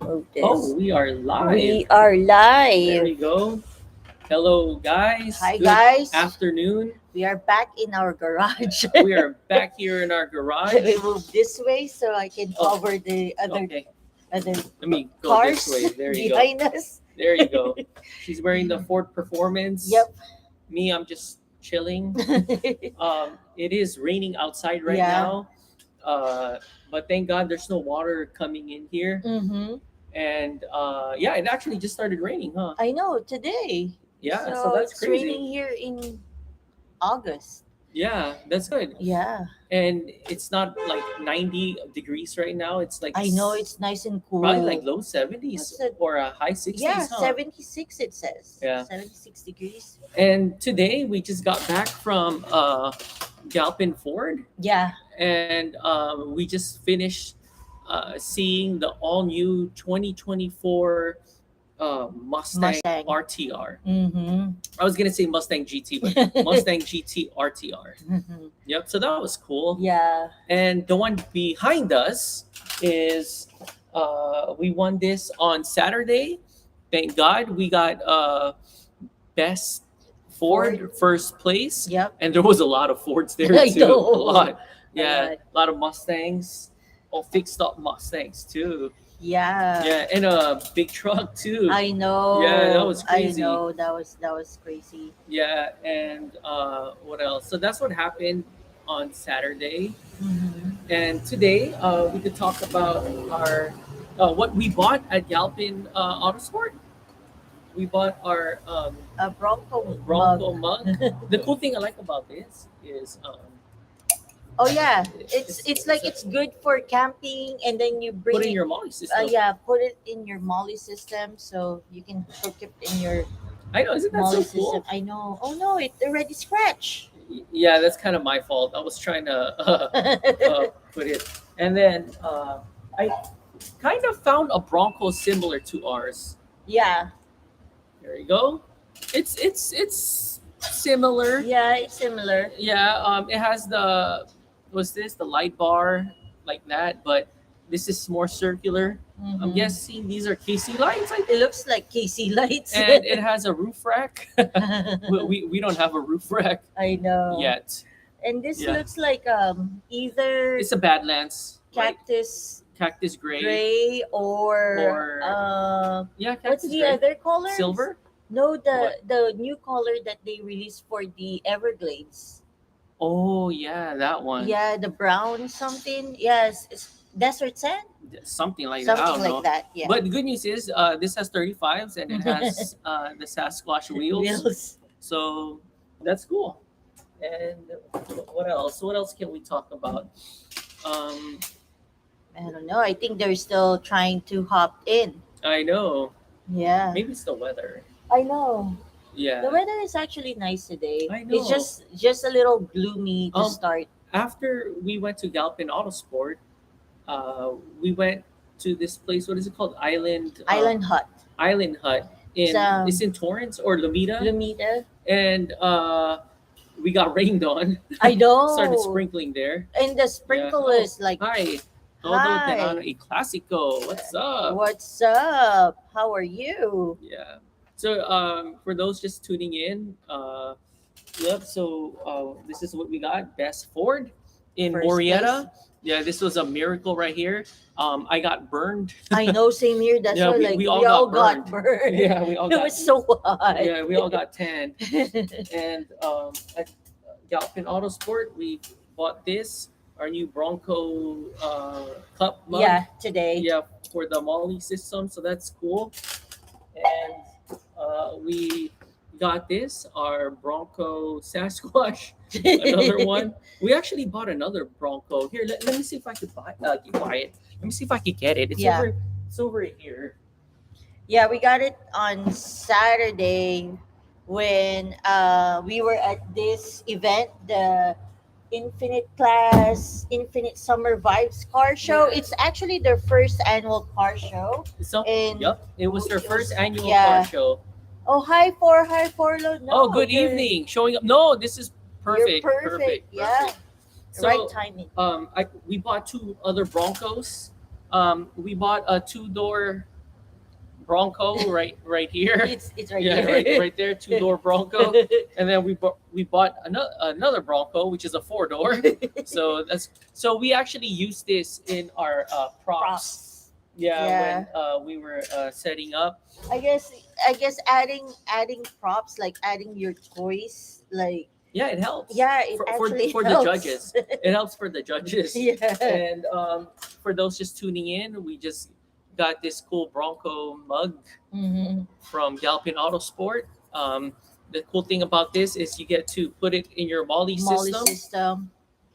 move Oh, this. we are We live. are There live. we go. Hello, guys. Hi, Good guys. afternoon. We are back in our garage. We are back here in our garage. We move this way so I can Oh, cover the okay. other Let me go this cars way. There you go. behind us. There you go. She's wearing the Ford Performance. Yep. Me, I'm just chilling. It is raining outside right Yeah. now. Uh, but thank God there's no water coming in here. Mm-hmm. And yeah, it actually just started raining, huh? I know today. Yeah, so So that's it's crazy. raining here in August. Yeah, that's good. Yeah. And it's not like 90 degrees right now. It's like I know it's nice and probably like cool. low 70s What's it? or a high Yeah, 60s, huh? 76 it says. Yeah. 76 degrees. And today we just got back from Galpin Ford, Yeah. and we just finished seeing the all new 2024 Mustang Mustang. RTR. Mm-hmm. I was gonna say Mustang GT, but Mustang GT RTR. Yep. So that was cool. Yeah. And the one behind us is we won this on Saturday. Thank God we got best Ford first place. Yep. And there was a lot of Fords there I too. know. A lot. Yeah, lot. a lot of Mustangs. Oh, fixed up Mustangs too. Yeah. Yeah, and a big truck too. I know. Yeah, that was crazy. I know that was crazy. Yeah, and what else? So that's what happened on Saturday. Mm-hmm. And today, we could talk about our what we bought at Galpin Autosport. We bought our A Bronco Bronco mug. mug. The cool thing I like about this is Oh yeah, it's like it's good for camping, and then you bring put in it. your Molly system. Yeah, put it in your Molly system so you can hook it in your I know, isn't that Molly so cool? system. I know. Oh no, it already scratched. Yeah, that's kind of my fault. I was trying to put it, and then I kind of found a Bronco similar to ours. Yeah. There you go. It's similar. Yeah, it's similar. Yeah, it has the light bar like that, but this is more circular. I'm Mm-hmm. guessing these are KC lights, I It think. looks like KC lights. And it has a roof rack. We don't have a roof rack I know. yet. And this Yeah. looks like either It's a Badlands, right? cactus Cactus gray. gray or Or- Yeah, what's cactus the gray. other color? Silver. No, What? the new color that they released for the Everglades. Oh yeah, that one. Yeah, the brown something. Yes, it's desert sand. Something like that. I Something don't like know. that. Yeah. But the good news is this has 35s and it has the Sasquatch wheels. Wheels. So that's cool. And what else? What else can we talk about? Um, I don't know. I think they're still trying to hop in. I know. Yeah. Maybe it's the weather. I know. Yeah. The weather is actually nice today. I It's know. just a little gloomy to Um, start. After we went to Galpin Autosport, we went to this place. What is it called? Island Hut. Island Hut. It's in Torrance or Lomita. Lumita. And we got rained on. I know. Started sprinkling there. And the sprinkle Yeah. is like, Hi. Todo Hi. Tenano y Clásico. What's up? "What's up? How are you?" Yeah. So for those just tuning in, yep. So this is what we got. Best Ford in First Morietta. Yeah, this was a miracle right here. I got burned. I know, same here. That's Yeah, why we- like we we all all, got got burned. Yeah, we all It got. was so hot. Yeah, we all got tanned. And at Galpin Autosport, we bought this, our new Bronco cup mug. Yeah, today. Yeah, for the Molly system, so that's cool. And we got this, our Bronco Sasquatch, another one. We actually bought another Bronco. Here, let me see if I could buy it. Let me see if I could get it. Yeah. It's over here. Yeah, we got it on Saturday when we were at this event, the Infinite Summer Vibes car show. Yeah. It's actually their first annual car show. So, And- yep, it was their first annual Yeah. car show. Oh, hi, Lord. No, Oh, good you're- evening. Showing up. No, this is perfect. You're perfect. Yeah. Perfect. So, Right timing. we bought two other Broncos. We bought a two-door Bronco right here. It's right Yeah, here. right there, two door Bronco. And then we bought another Bronco, which is a four door. So we actually use this in our props. Props. Yeah, when Yeah. we were setting up. I guess I guess adding props like adding your toys like Yeah, it helps yeah, it actually for the helps. judges. It helps for the judges. Yeah. And for those just tuning in, we just got this cool Bronco mug Mm-hmm. from Galpin Autosport. The cool thing about this is you get to put it in your Molly Molly system, system.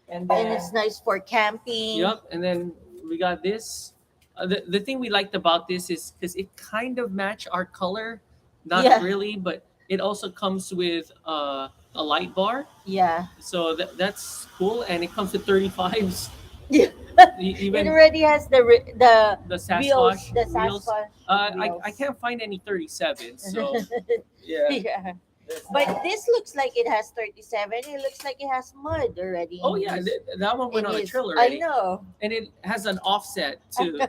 and And then it's nice for camping. yep, and then we got this. The thing we liked about this is because it kind of matched our color, not Yeah. really, but it also comes with a light bar, Yeah. so that's cool, and it comes with 35s. Yeah. It Even already has the the wheels, Sasquatch the wheels. Sasquatch I wheels. can't find any 37s, so yeah. Yeah. there's But that. this looks like it has 37. It looks like it has mud already Oh in yeah, his that one went in on a his trail I already, know. and it has an offset too.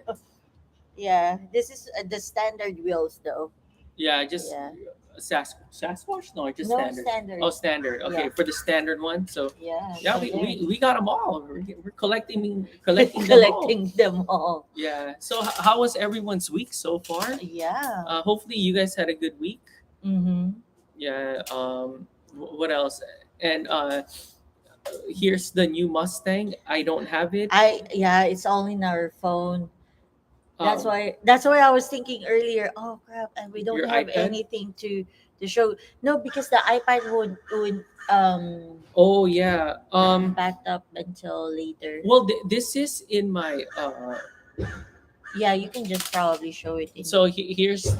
Yeah. This is the standard wheels though. Yeah, just Yeah. Sasquatch? No, just No standard. standard. Oh, standard. Okay, Yeah. for the standard one. So Yeah. yeah, So there. we got them all. We're collecting them all. Collecting them all. Yeah. So how was everyone's week so far? Yeah. Hopefully you guys had a good week. Mm-hmm. Yeah. What else? And here's the new Mustang. I don't have it. Yeah, it's all in our phone. Um, That's why I was thinking earlier, oh crap, and we don't your have iPad. anything to show. No, because the iPad would Oh yeah. backed up until later. Well, this is in my Yeah, you can just probably show it in So here's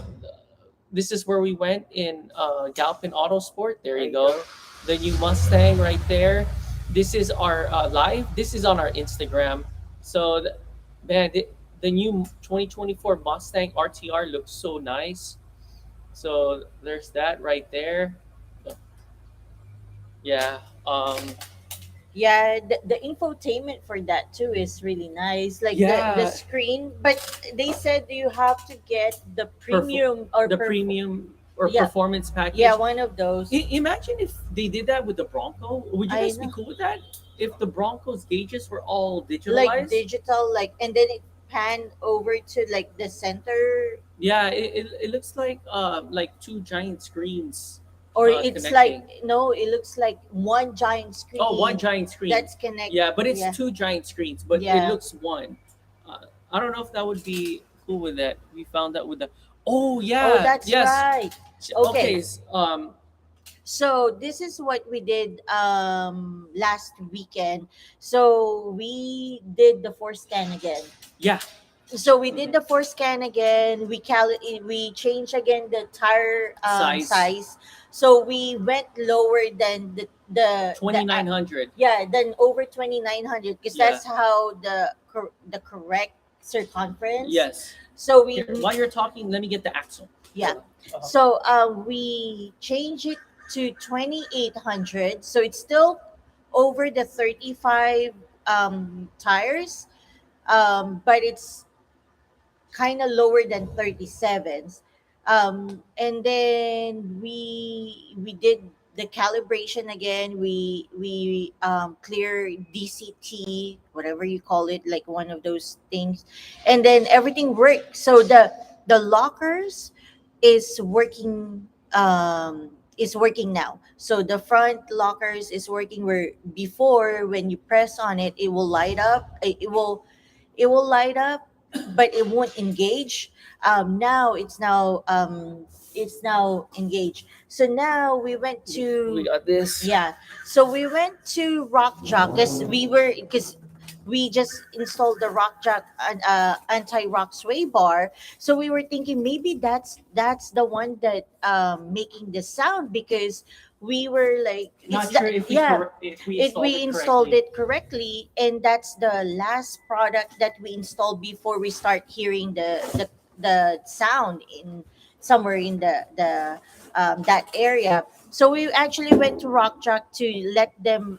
this is where we went in Galpin Autosport. There you go. The new Mustang right there. This is our live. This is on our Instagram. So man, the new 2024 Mustang RTR looks so nice. So there's that right there. Yeah. Yeah, the infotainment for that too is really nice. Like the Yeah. screen, but they said you have to get the premium or The premium or yeah, performance package. yeah, one of those. Imagine if they did that with the Bronco. Would you I guys be know. cool with that? If the Bronco's gauges were all Like digitalized? digital, like, and then it pan over to like the center, Yeah, it looks like two giant screens or it's like connecting. no, it looks like one giant Oh, one screen giant screen. that's connect. Yeah, but it's Yeah, two giant screens, but it yeah. looks one. I don't know if that would be cool with that. We found that with the. Oh Oh, yeah, that's yes. right. Okay. Okay. So this is what we did last weekend. So we did the force scan again. Yeah. So we did the force scan again. We changed again the tire Size size. So we went lower than the 2900. yeah, then over 2900 because Yeah. that's how the correct circumference. Yes. So we Here, while you're talking, let me get the axle. yeah. Uh-huh. So we change it to 2800. So it's still over the 35 tires, but it's kind of lower than 37s. And then we did the calibration again. We clear DCT, whatever you call it, like one of those things, and then everything worked. So the lockers is working is working now. So the front lockers is working where before when you press on it, it will light up. It will light up, but it won't engage. Now it's now engaged. So now we went We to got this. yeah. So we went to Rock Jock because we just installed the Rock Jock anti-rock sway bar. So we were thinking maybe that's the one that making the sound because we were like Not it's sure the, if yeah we installed correctly. it correctly, and that's the last product that we installed before we start hearing the sound in somewhere in the that area. So we actually went to Rock Jock to let them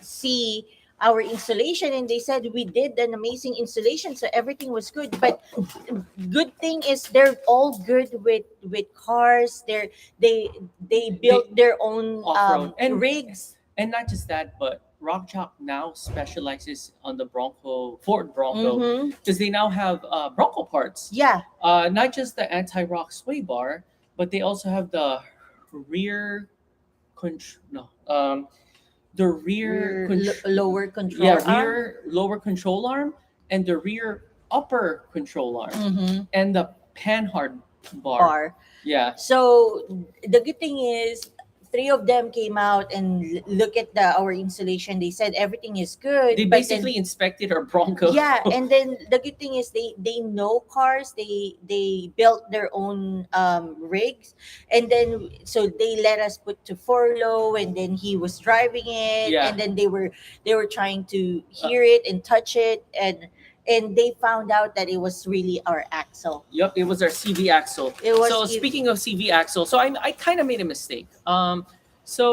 see our installation, and they said we did an amazing installation, so everything was good. But good thing is they're all good with cars. They They built their own off-road rigs. and not just that, but Rock Chalk now specializes on the Ford Bronco, Mm-hmm. because they now have Bronco parts. Yeah. Not just the anti-rock sway bar, but they also have the rear no, the rear Lower control yeah, arm. rear lower control arm, and the rear upper control arm, Mm-hmm. and the panhard bar. Bar. Yeah. So the good thing is three of them came out and look at our installation. They said everything is good. They but then basically inspected our Bronco. yeah, and then the good thing is they know cars. They built their own rigs, and then so they let us put to Forlow, and then he was driving it, Yeah. and then they were trying to hear it and touch it, and they found out that it was really our axle. Yep, it was our CV axle. It was So speaking of CV axle, so I kind of made a mistake. So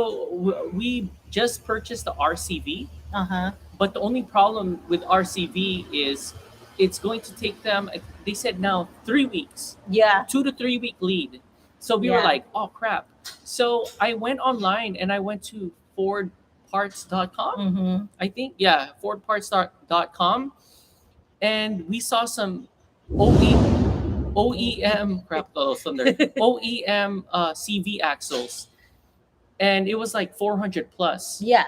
we just purchased the RCV, Uh-huh. but the only problem with RCV is it's going to take them. They said now 3 weeks, Yeah. 2 to 3 week lead. So we were Yeah. like, oh crap. So I went online and I went to FordParts.com. Mm-hmm. I think, yeah, FordParts.com, and we saw some OEM crap, thunder OEM CV axles, and it was like 400 plus. Yeah.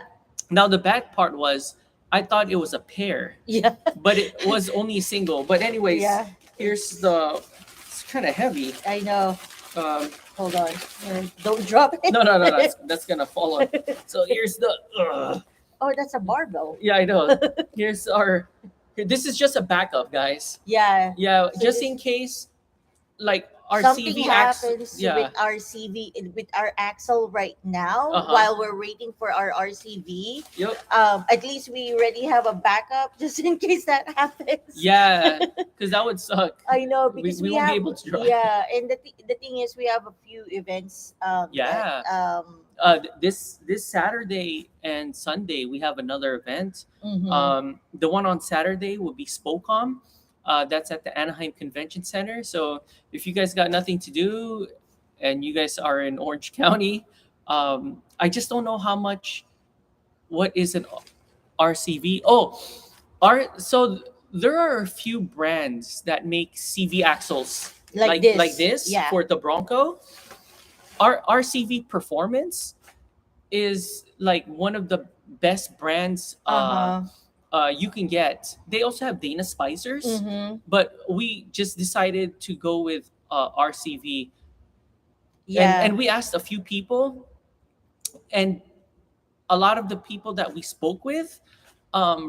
Now the bad part was I thought it was a pair, Yeah. but it was only a single. But anyways, Yeah. here's the. It's kind of heavy. I know. Um, Hold on. Don't drop it. no, that's gonna fall on. So here's the. Oh, that's a barbell. Yeah, I know. Here's our. This is just a backup, guys. Yeah. Yeah, So just this- in case, like our Something CV happens yeah. with our CV, with our axle right now, Uh-huh. while we're waiting for our RCV. Yep. At least we already have a backup just in case that happens. Yeah, because that would suck. I know, because we we won't have be able to drive. yeah, and the thing is we have a few events. Yeah. That, This Saturday and Sunday we have another event. mhm. The one on Saturday will be Spocom. That's at the Anaheim Convention Center. So if you guys got nothing to do and you guys are in Orange County, I just don't know how much. What is an RCV? Oh, so there are a few brands that make CV axles Like this. like this Yeah. for the Bronco. Our RCV Performance is like one of the best brands Uh-huh. you can get. They also have Dana Spicers, Mm-hmm. but we just decided to go with RCV. Yeah. And we asked a few people, and a lot of the people that we spoke with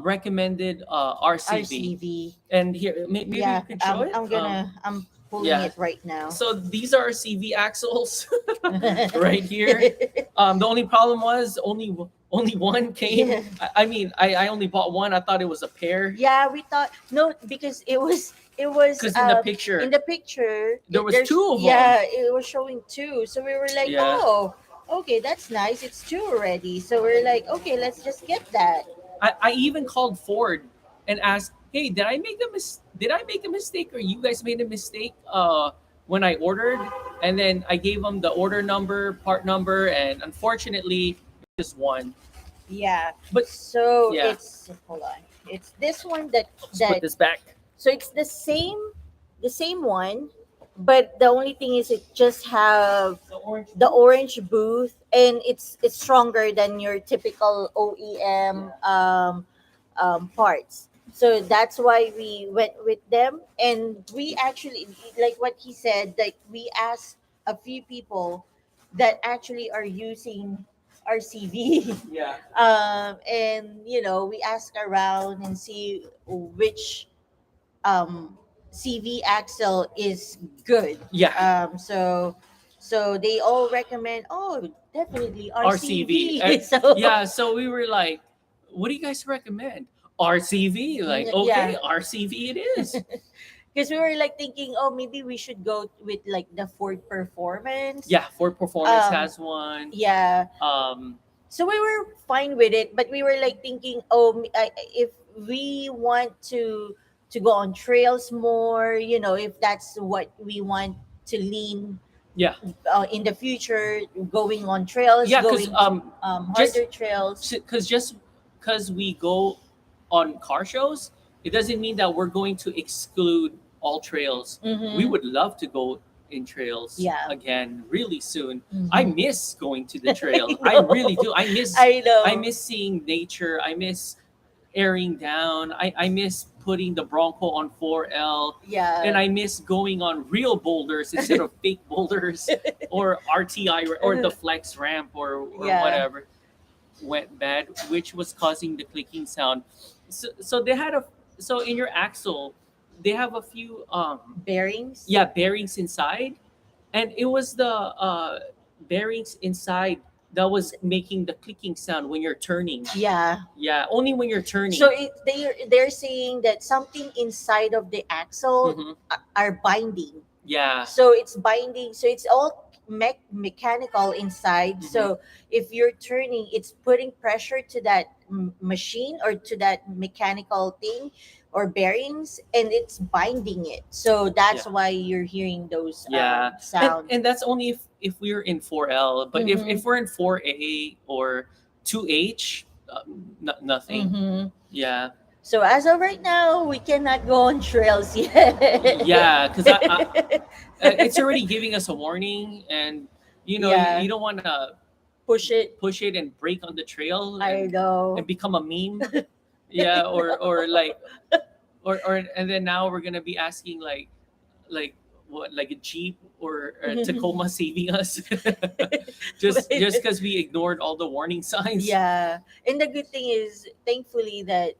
recommended RCV. RCV. And here, maybe Yeah. you can show it. I'm pulling yeah. it right now. So these are our CV axles right here. The only problem was only one came. Yeah. I mean, I only bought one. I thought it was a pair. Yeah, we thought no, because it was Because in the picture, in the picture there was there's- two of them. Yeah, it was showing two, so we were like, Yeah. oh, okay, that's nice. It's two already, so we're like, okay, let's just get that. I even called Ford and asked, "Hey, did I make a mistake, or you guys made a mistake when I ordered?" And then I gave them the order number, part number, and unfortunately, just one. Yeah, But so yeah. it's hold on, it's this one that Let's put this back. so it's the same one, but the only thing is it just have the orange booth, and it's stronger than your typical OEM parts. So that's why we went with them, and we actually, like what he said, like we asked a few people that actually are using RCV. Yeah. And we ask around and see which CV axle is good. Yeah. So they all recommend, oh, definitely RCV. RCV. So Yeah. So we were like, "What do you guys recommend?" RCV. Like, okay, Yeah. RCV it is. because we were like thinking, oh, maybe we should go with like the Ford Performance. Yeah. Ford Performance Um, has one. Yeah. Um, So we were fine with it, but we were like thinking, oh, if we want to go on trails more, if that's what we want to lean Yeah, in the future, going on trails, yeah, because going to just harder trails. just because we go on car shows, it doesn't mean that we're going to exclude all trails. We Mm-hmm. would love to go in trails Yeah. again really soon. I Mm-hmm. miss going to the I trail. I really know. do. I I know. miss seeing nature. I miss airing down. I miss putting the Bronco on 4L. And Yeah. I miss going on real boulders instead of fake boulders or RTI or the flex ramp or Yeah. whatever went bad, which was causing the clicking sound. So they had a so in your axle, they have a few Bearings. yeah, bearings inside, and it was the bearings inside that was making the clicking sound when you're turning. Yeah. Yeah, only when you're So turning. they're saying that something inside of the axle Hmm. are binding. Yeah. So it's binding. So it's all mechanical inside. Hmm. So if you're turning, it's putting pressure to that machine or to that mechanical thing or bearings, and it's binding it. So Yeah. that's why you're hearing those Yeah, sound. and that's only if we're in 4L. But Mm-hmm. if we're in 4A or 2H, nothing. Mm-hmm. Yeah, So as of right now, we cannot go on trails yet. yeah, because it's already giving us a warning, and Yeah, you don't want to push it. push it and break on the trail I and know. become a meme. Yeah, or like or and then now we're gonna be asking like what, like a jeep or a Tacoma saving us just because we ignored all the warning signs. Yeah, and the good thing is, thankfully, that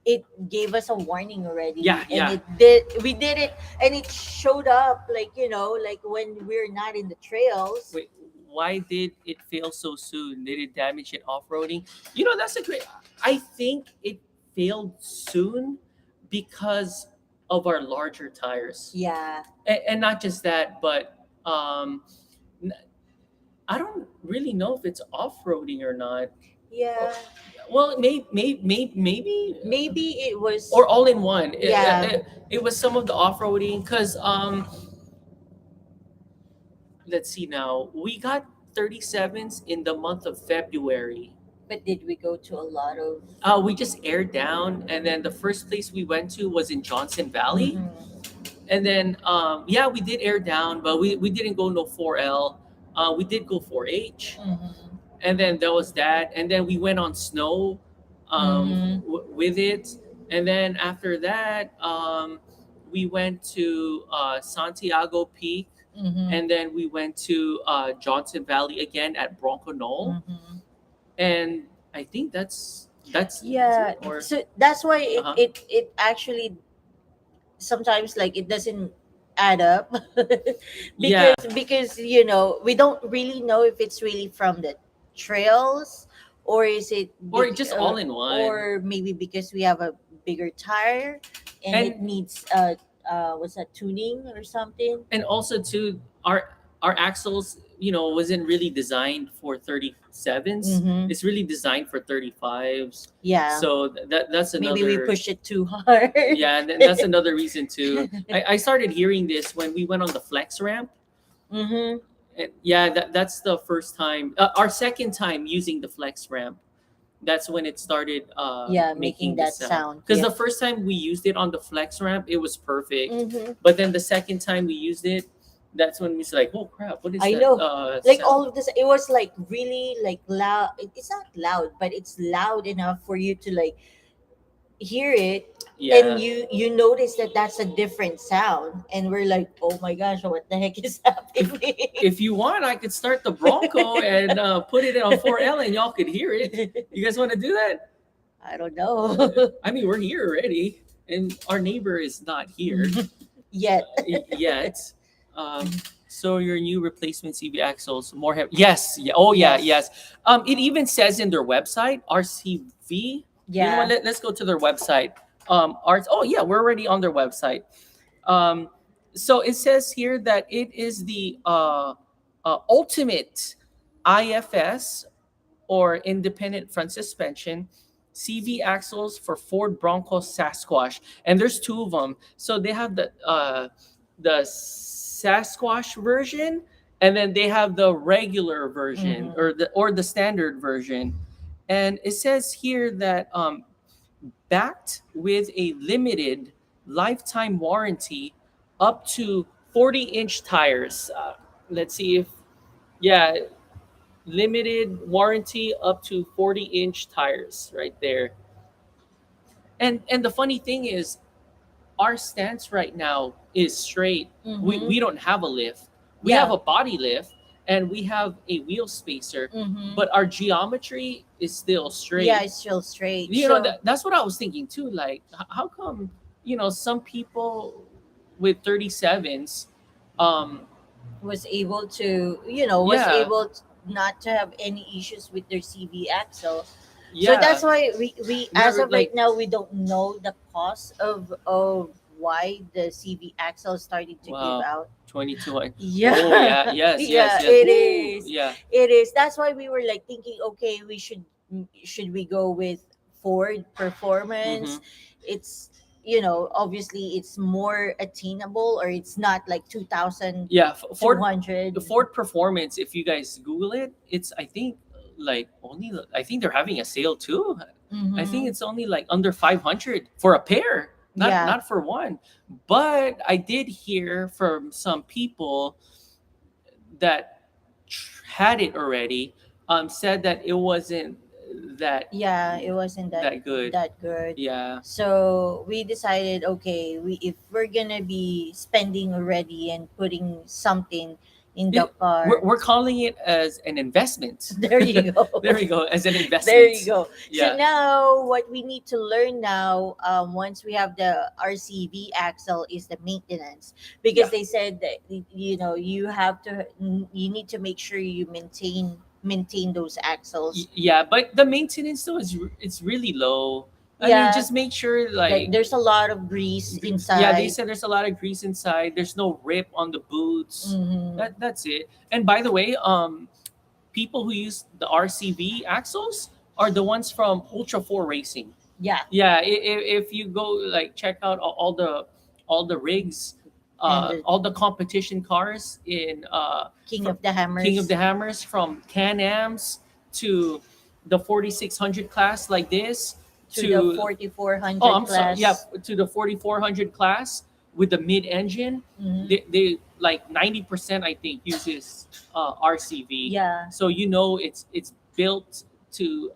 it gave us a warning Yeah, already, and yeah. we did it, and it showed up, like like when we're not in the trails. Wait, why did it fail so soon? Did it damage it off-roading? That's a great. I think it failed soon because of our larger tires, Yeah, and not just that, but n- I don't really know if it's off-roading or not. yeah, Well, maybe maybe it was. or all in one. Yeah, It was some of the off-roading because let's see now. We got 37s in the month of February. but did we go to a lot of? We just aired down, and then the first place we went to was in Johnson Valley, Mhm, and then yeah, we did air down, but we didn't go no 4L. We did go 4H, mhm, and then there was that, and then we went on snow mhm, with it, and then after that we went to Santiago Peak, mhm, and then we went to Johnson Valley again at Bronco Knoll, mhm. and I think that's Yeah, it. Or so that's why uh it huh. it it actually sometimes, like, it doesn't add up. Yeah, Because we don't really know if it's really from the trails, or is it or just all in one. or maybe because we have a bigger tire and it And needs what's that, tuning or something. also too, our axles, wasn't really designed for 37s. Mm-hmm. It's really designed for 35s. Yeah, So that's maybe we another. pushed it too hard. Yeah, and then that's another reason too. I started hearing this when we went on the flex ramp. Mm-hmm. And yeah, that's the first time, our second time using the flex ramp. That's when it started Yeah, making making the that sound. sound. Because Yeah. the first time we used it on the flex ramp, it was perfect. Mm-hmm. But then the second time we used it, that's when we was like, oh crap, what is I that know. Like sound? all of this, it was like really like loud. It's not loud, but it's loud enough for you to like hear it, and Yeah. you notice that that's a different sound, and we're like, oh my gosh, what the heck is If happening? if you want, I could start the Bronco and put it on 4L and y'all could hear it. You guys want to do that? I don't know. I mean, we're here already, and our neighbor is not here Yet. yet. Um, so your new replacement CV axles more heavy. Yes. Yeah. Oh yeah. Yes. Yes. It even says in their website RCV. You know what? Yeah. Let's go to their website. Oh yeah, we're already on their website. Um, so it says here that it is the ultimate IFS or independent front suspension, CV axles for Ford Bronco SASQUATCH, and there's two of them. So they have the SASQUATCH version, and then they have the regular version, Mm-hmm. or the standard version. And it says here that backed with a limited lifetime warranty up to 40-inch tires. Let's see if, yeah, limited warranty up to 40-inch tires right there. And the funny thing is, our stance right now is straight. Mm-hmm. We don't have a lift. We have Yeah. a body lift and we have a wheel spacer, Mm-hmm. but our geometry is still Yeah, straight. it's still straight. You know, So that's what I was thinking too. Like, how come, some people with 37s, um was able to, was yeah, able not to have any issues with their CV axle. So yeah, that's why we as we're of right like, now we don't know the cause of why the CV axle started to give wow, out. 22. Oh yeah, Yeah, yes, yes, yeah, yes. it Woo, is. yeah. It is. That's why we were like thinking, okay, should we go with Ford Mm-hmm. Performance? It's obviously it's more attainable, or it's not like Yeah, two Ford, hundred. the Ford Performance. If you guys Google it, it's, I think, like, only, I think they're having a sale too. I think Mm-hmm. it's only like under 500 for a pair, Yeah. not for one. But I did hear from some people that had it already, said that it wasn't that Yeah, it wasn't that good. that good. Yeah. So we decided, okay, we if we're gonna be spending already and putting something in the It, car. we're calling it as an investment. There you go. There we go, as an There you investment. go. So Yeah. now what we need to learn now, once we have the RCV axle, is the maintenance, because Yeah. they said that you need to make sure you maintain those axles. Yeah, but the maintenance though is it's really low. I mean, Yeah, just make sure, like like, there's a lot of grease yeah, they inside. said there's a lot of grease inside. There's no rip on the boots. Mm-hmm. That's it. And by the way, people who use the RCV axles are the ones from Ultra 4 Racing. Yeah, Yeah, if you go, like, check out all the rigs, and the all the competition cars in, King from of the King of Hammers the Hammers, from Can-Ams to the 4600 class, like this, to the to, oh, 4400 I'm sorry, yeah, class. to the 4400 class with the mid engine. Mm-hmm. They like 90%, I think, uses RCV. Yeah, So it's built to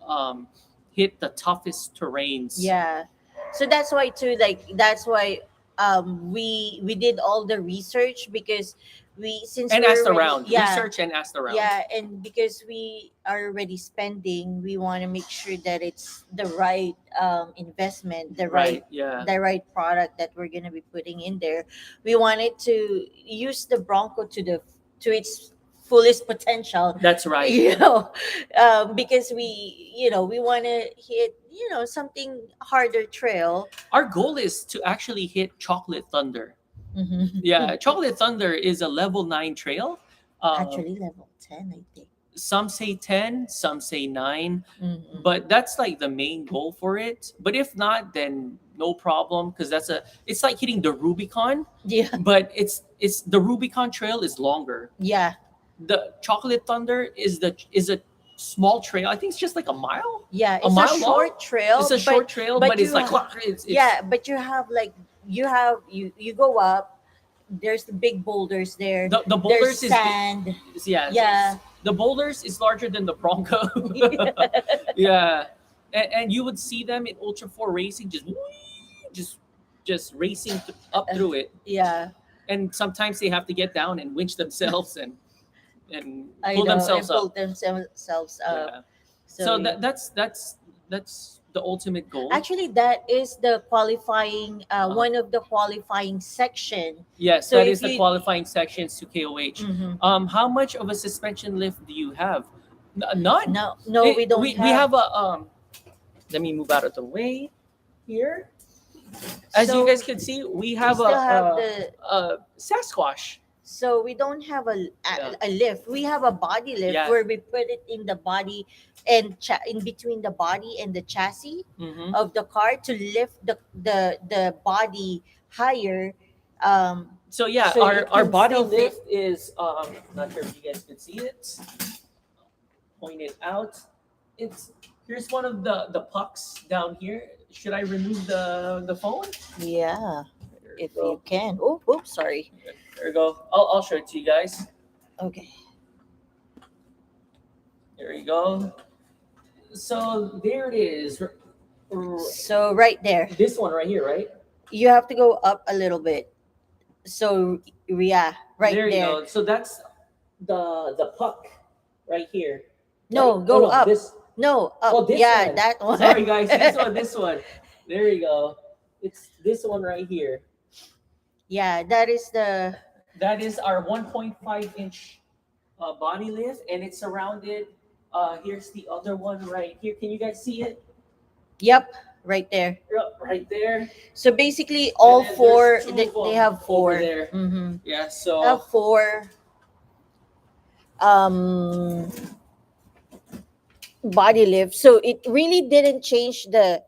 hit the toughest terrains. yeah. So that's why too, like that's why we did all the research, because since And we're asked already, around, yeah, research and asked around. yeah, and because we are already spending, we want to make sure that it's the right investment, Right, yeah. the right product that we're gonna be putting in there. We wanted to use the Bronco to its fullest potential, That's right. you know, because we want to hit something harder trail. Our goal is to actually hit Chocolate Thunder. Mhm. Yeah, Chocolate Thunder is a level 9 trail. Uh, Actually, level 10, I think. some say 10, some say 9, Hmm. but that's like the main goal for it. But if not, then no problem, because it's like hitting the Rubicon, Yeah, but it's the Rubicon trail is longer. yeah, The Chocolate Thunder is a small trail. I think it's just like yeah. a It's a mile long. short trail, It's a short trail, but but it's you like, ha- it's yeah, but you have like you go up. There's the big boulders there. the There's boulders sand. yeah, Yeah. the boulders is larger than the Bronco. Yeah, and you would see them in Ultra 4 Racing, just just racing up through it. Yeah, And sometimes they have to get down and winch themselves and I pull know, and themselves pull up. themselves up. Yeah. So So that's the ultimate goal. actually, that is the qualifying, Uh, one of the qualifying section. yes, So that if is the you, qualifying sections to KOH. mhm. How much of a suspension lift do you have? None. No, no, we don't We have. have a Let me move out of the way here. As you So guys can see, we we have still have the a Sasquatch. So we don't have Yeah. a lift. We have a body lift Yeah. where we put it in the body and in between the body and the chassis Mm-hmm. of the car to lift the body higher, So yeah, so it our can body still fit. lift is not sure if you guys could see it. Point it out. It's here's one of the pucks down here. Should I remove the phone? Yeah, There we if you go. can. Oh, oops, sorry. There we go. I'll show it to you guys. Okay. There you go. So there it is. So right there, This one right here, right? you have to go up a little bit. So yeah, right There you there. go. So that's the puck right here, right? No, Oh go no, up. this. No, up. Oh, this Yeah, one. that one. Sorry guys, this one, this one. There you go. It's this one right here. Yeah, that is the. That is our 1.5 inch body lift, and it's surrounded. Here's the other one right here. Can you guys see it? Yep, right there. Yep, right there. So basically, And all then four. there's two They, of they them have over four. there. Mm-hmm. Yeah. Have So four. Um, Body lift. So it really didn't change the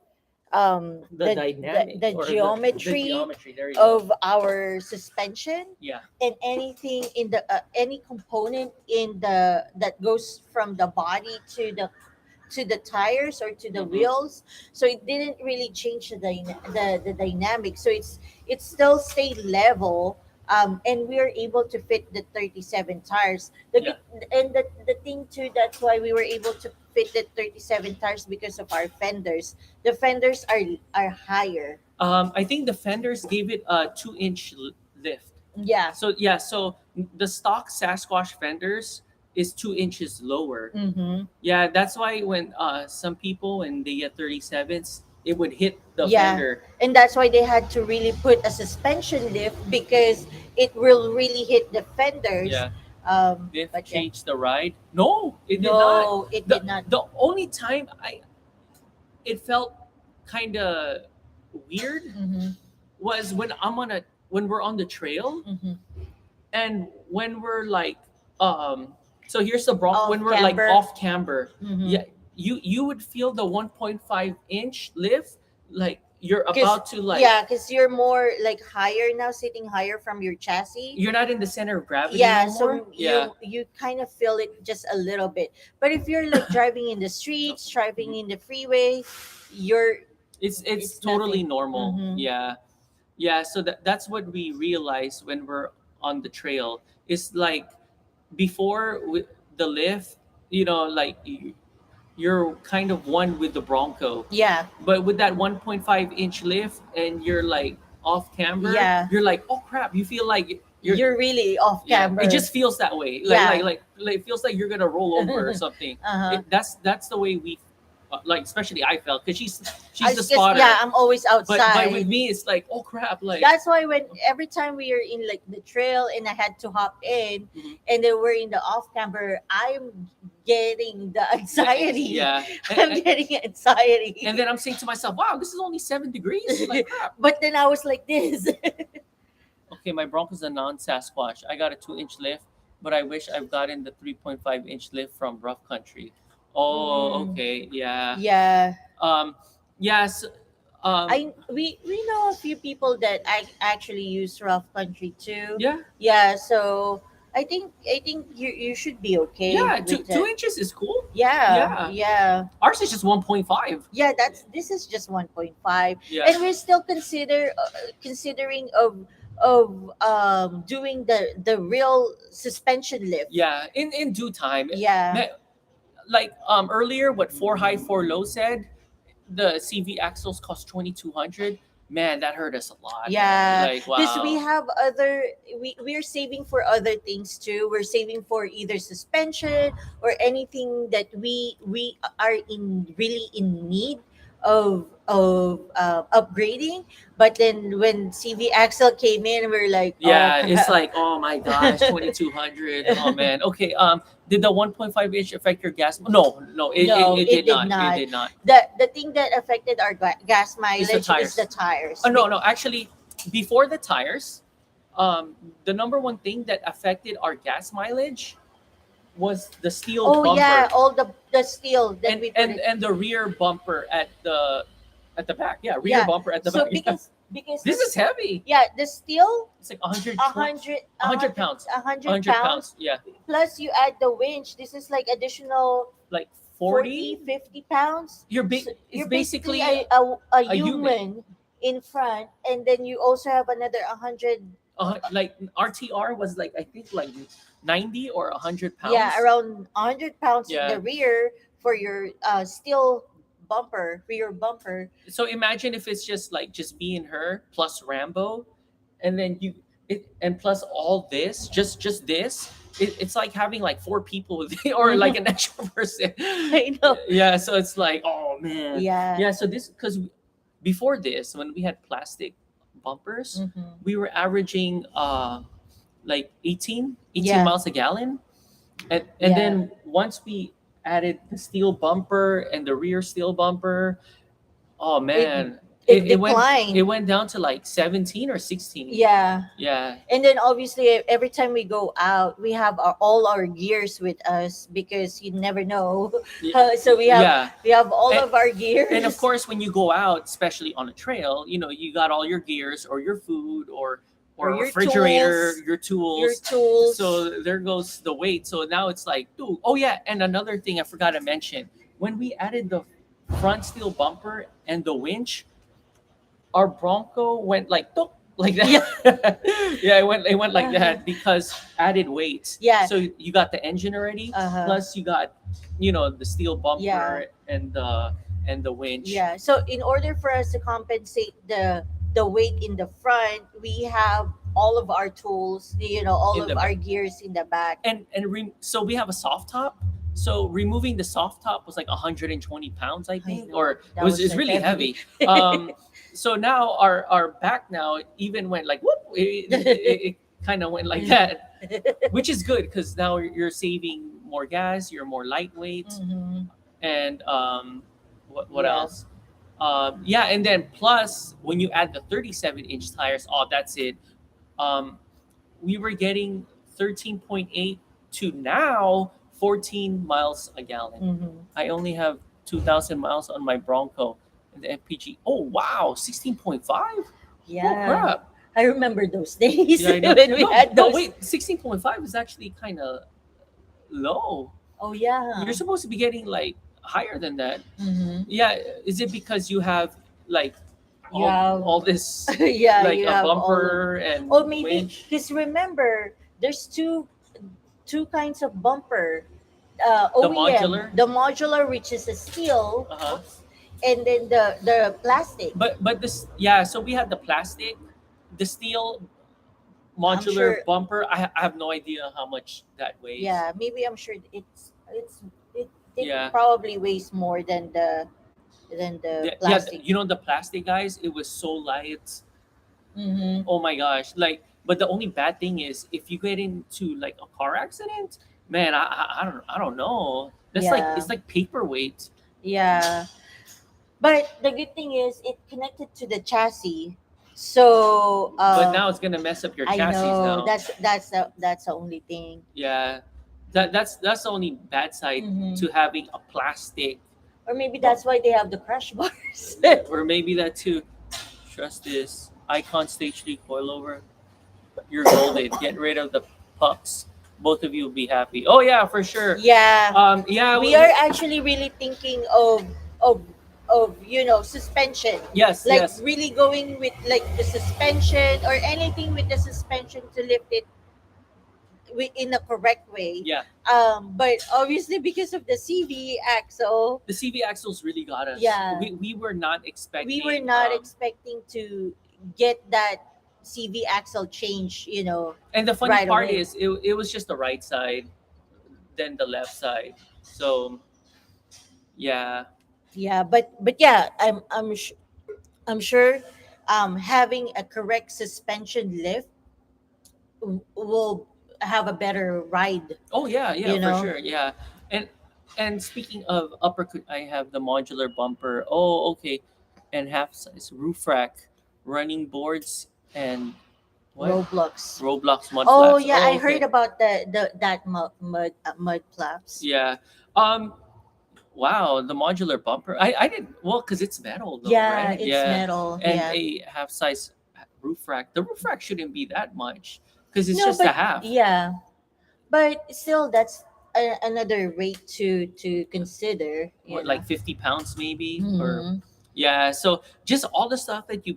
dynamic the or the geometry geometry. There you go. of our suspension, Yeah. and anything in the any component in the that goes from the body to the tires or to the Mm-hmm. wheels. So it didn't really change the dynamic, so it still stayed level. And we are able to fit the 37 tires. Yeah. And the thing too, that's why we were able to fit the 37 tires, because of our fenders. The fenders are higher. I think the fenders gave it a 2 inch lift. Yeah. So yeah, so the stock Sasquatch fenders is 2 inches lower. Mm-hmm. Yeah, that's why when some people when they get 37s, it would hit the Yeah, fender. and that's why they had to really put a suspension lift, because it will really hit the fenders. Yeah, lift But yeah, changed the ride. No, it did not. no, it the did not. The only time I it felt kind of weird Mm-hmm. was when we're on the trail Mm-hmm. and when we're like so here's the Bronco Off when we're like camber. off camber. Mm-hmm. Yeah, you would feel the 1.5 inch lift, like you're Cause, about to like yeah, because you're more like higher now, sitting higher from your chassis. you're not in the center of gravity Yeah, no so more. Yeah. you kind of feel it just a little bit. But if you're like driving in the streets, driving in the freeway, you're It's it's totally nothing. normal. Mm-hmm. Yeah. Yeah, so that's what we realize when we're on the trail. It's like before with the lift, like you're kind of one with the Bronco. Yeah, But with that 1.5 inch lift and you're like off camber, yeah. you're like, oh crap, you feel like You're really off yeah, camber. it just feels that way. Yeah. Like it feels like you're gonna roll over or something. Uh-huh. That's the way we like, especially I felt because she's I the just, spotter. yeah, I'm always But outside. with me, it's like, oh crap, like That's why when every time we are in like the trail and I had to hop in, Mhm. and then we're in the off camber, I'm getting the anxiety. yeah. I'm getting anxiety. And then I'm saying to myself, wow, this is only 7 degrees. Like crap. But then I was like this. Okay, my Bronco's a non-Sasquatch. I got a 2 inch lift, but I wish I've gotten the 3.5 inch lift from Rough Country. Oh, Mm. okay, yeah. Yeah. Yes. We know a few people that I actually use rough country too. Yeah, Yeah, so I think you should be okay. yeah. With Two that. 2 inches is cool. Yeah, Yeah. yeah, Ours is just 1.5. yeah. This is just 1.5, Yeah, and we're still considering of doing the real suspension lift. yeah. In due time. Yeah, Like earlier, what 4 high 4 low said, the CV axles cost 2,200. Man, that hurt us a lot. yeah. Like Because we wow. have we're saving for other things too. We're saving for either suspension or anything that we are in really in need of upgrading. But then when CV Axle came in, we're like, Yeah, oh, it's like, oh my gosh, 2,200. Oh man. Okay. Did the 1.5 inch affect your gas? No, no, No, it it did did not. not. It did not. the thing that affected our gas It's the mileage tires. is the tires. Oh no, no. Actually, before the tires, um, the number one thing that affected our gas mileage was the steel Oh yeah, bumper all the steel that and we put and it. and the rear bumper at the back. Yeah, rear Yeah. bumper at the So back. Yeah, because this is heavy. yeah, the steel It's like 100, a hundred a 100 hundred pounds. a hundred 100 pounds pounds. Yeah, plus you add the winch. This is like additional like 40 40. 50 pounds. So It's you're basically basically a a human. human in front, and then you also have another 100. Like RTR was like I think like 90 or 100 pounds. Yeah, around 100 pounds in Yeah. the rear for your steel bumper, rear bumper. So imagine if it's just me and her plus Rambo, and then and plus all this, just this. It's like having like four people with or like an extra person. I know. Yeah, so it's like, oh man. Yeah. Yeah, so this because before this, when we had plastic bumpers, Mhm. we were averaging like 18 Yeah. miles a gallon. And Yeah. then once we added the steel bumper and the rear steel bumper, oh It man, it it declined. went down to like 17 or 16. Yeah. Yeah. And then obviously every time we go out, we have all our gears with us because you never know. So Yeah. we have all And, of our gears. and of course when you go out, especially on a trail, you got all your gears or your food or or a your refrigerator, tools, your your tools. tools. So there goes the weight. So now it's like, dude. Oh yeah, and another thing I forgot to mention, when we added the front steel bumper and the winch, our Bronco went like tuk, like Yeah. that. Yeah, it went like that because added weight. Yeah. So you got the engine already, Uh-huh. plus you got the steel Yeah. bumper and the winch Yeah. So in order for us to compensate the weight in the front, we have all of our tools, all in of the our back. gears in the back. So we have a soft top. So removing the soft top was like 120 pounds, I I think, know. or it That was was it's like really heavy. So now our back now even went like whoop. It kind of went like that, which is good because now you're saving more gas. You're more lightweight, Mhm. and what Yeah. else? Yeah, and then plus when you add the 37-inch tires, oh, that's it. Um, we were getting 13.8 to now 14 miles a gallon. Mhm. I only have 2,000 miles on my Bronco and the MPG. Oh wow, 16.5. Oh Yeah. crap. I remember those days Yeah, I know. when we No, had no, those. wait. 16.5 is actually kind of low. Oh yeah. You're supposed to be getting like higher than that. Hmm. Yeah, is it because you have like You have all this yeah, like you a have all of. bumper and Oh, maybe winch? because remember, there's two kinds of bumper. The OEM, modular. the modular, which is a steel, Uh-huh. oops, and then the plastic. But this, yeah, so we had the plastic, the steel I'm modular sure. bumper. I have no idea how much that weighs. Yeah, maybe I'm sure it Yeah. probably weighs more than the Yeah, plastic. the plastic, guys, it was so light. Mm-hmm. Oh my gosh. Like, but the only bad thing is if you get into like a car accident, man, I don't know. That's like Yeah, it's like paperweight. yeah. But the good thing is it connected to the chassis, so But now it's gonna mess up your I chassis know now. that's the only thing. Yeah. That's the only bad side Hmm. to having a plastic Or maybe bump. that's why they have the crash bars. Or maybe that too. Trust this. Icon stage 3 coilover. You're golden. Get rid of the pucks. Both of you will be happy. Oh yeah, for sure. Yeah, Yeah. we are actually really thinking of suspension, Yes. like Yes. really going with like the suspension or anything with the suspension to lift it in a correct way. Yeah. But obviously because of the CV axle, The CV axles really got us. yeah, We were not we expecting. were not expecting to get that CV axle change, And the funny right part away. is, it was just the right side, then the left side. So yeah. Yeah, but yeah, I'm sure having a correct suspension lift will have a better ride, Oh yeah, yeah, you for know. sure. Yeah. And and speaking of uppercut, I have the modular bumper. Oh, okay. And half size roof rack, running boards, and What? Roblox. Roblox mud Oh flaps. yeah, Oh, I heard okay. about the that mud flaps. Yeah. Um. Wow. The modular bumper. I didn't. Well, because it's metal though, Yeah, right? it's Yeah. metal. And Yeah. a half size roof rack. The roof rack shouldn't be that much because it's No, just a but half. yeah, but still, that's another rate to consider. You What, know. like 50 pounds maybe, or Mm-hmm. yeah. So just all the stuff that you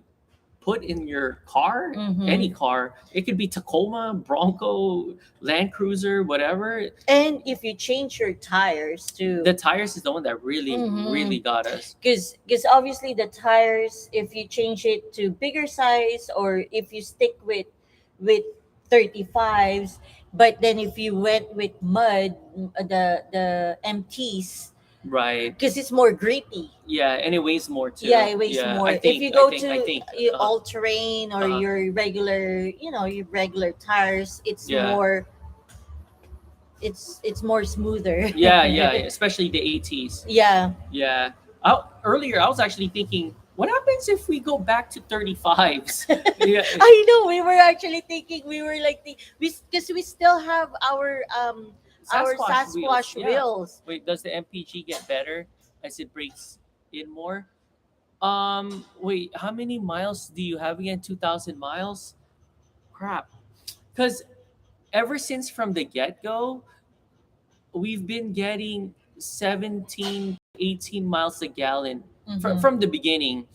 put in your car, any Mm-hmm. car. It could be Tacoma, Bronco, Land Cruiser, whatever. And if you change your tires The to, tires is the one that really, mm-hmm, really got us. because obviously the tires, if you change it to bigger size or if you stick with 35s, but then if you went with mud, the MTs, Right. because it's more grippy. Yeah, and it weighs more Yeah, too. it weighs Yeah, more. I If you think, I go think, I to think. all terrain or Uh, your regular, your regular tires, it's yeah, more, it's more smoother. yeah, yeah. Especially the ATs. Yeah. Yeah. Earlier, I was actually thinking, what happens if we go back to 35s? Yeah. I know, we were actually thinking, we were like because we still have our Sasquatch wheels. Sasquatch Yeah. wheels. Wait, does the MPG get better as it breaks in more? Wait, how many miles do you have again? 2,000 miles? Crap. Because ever since from the get go, we've been getting 17 to 18 miles a gallon Hmm. from the beginning.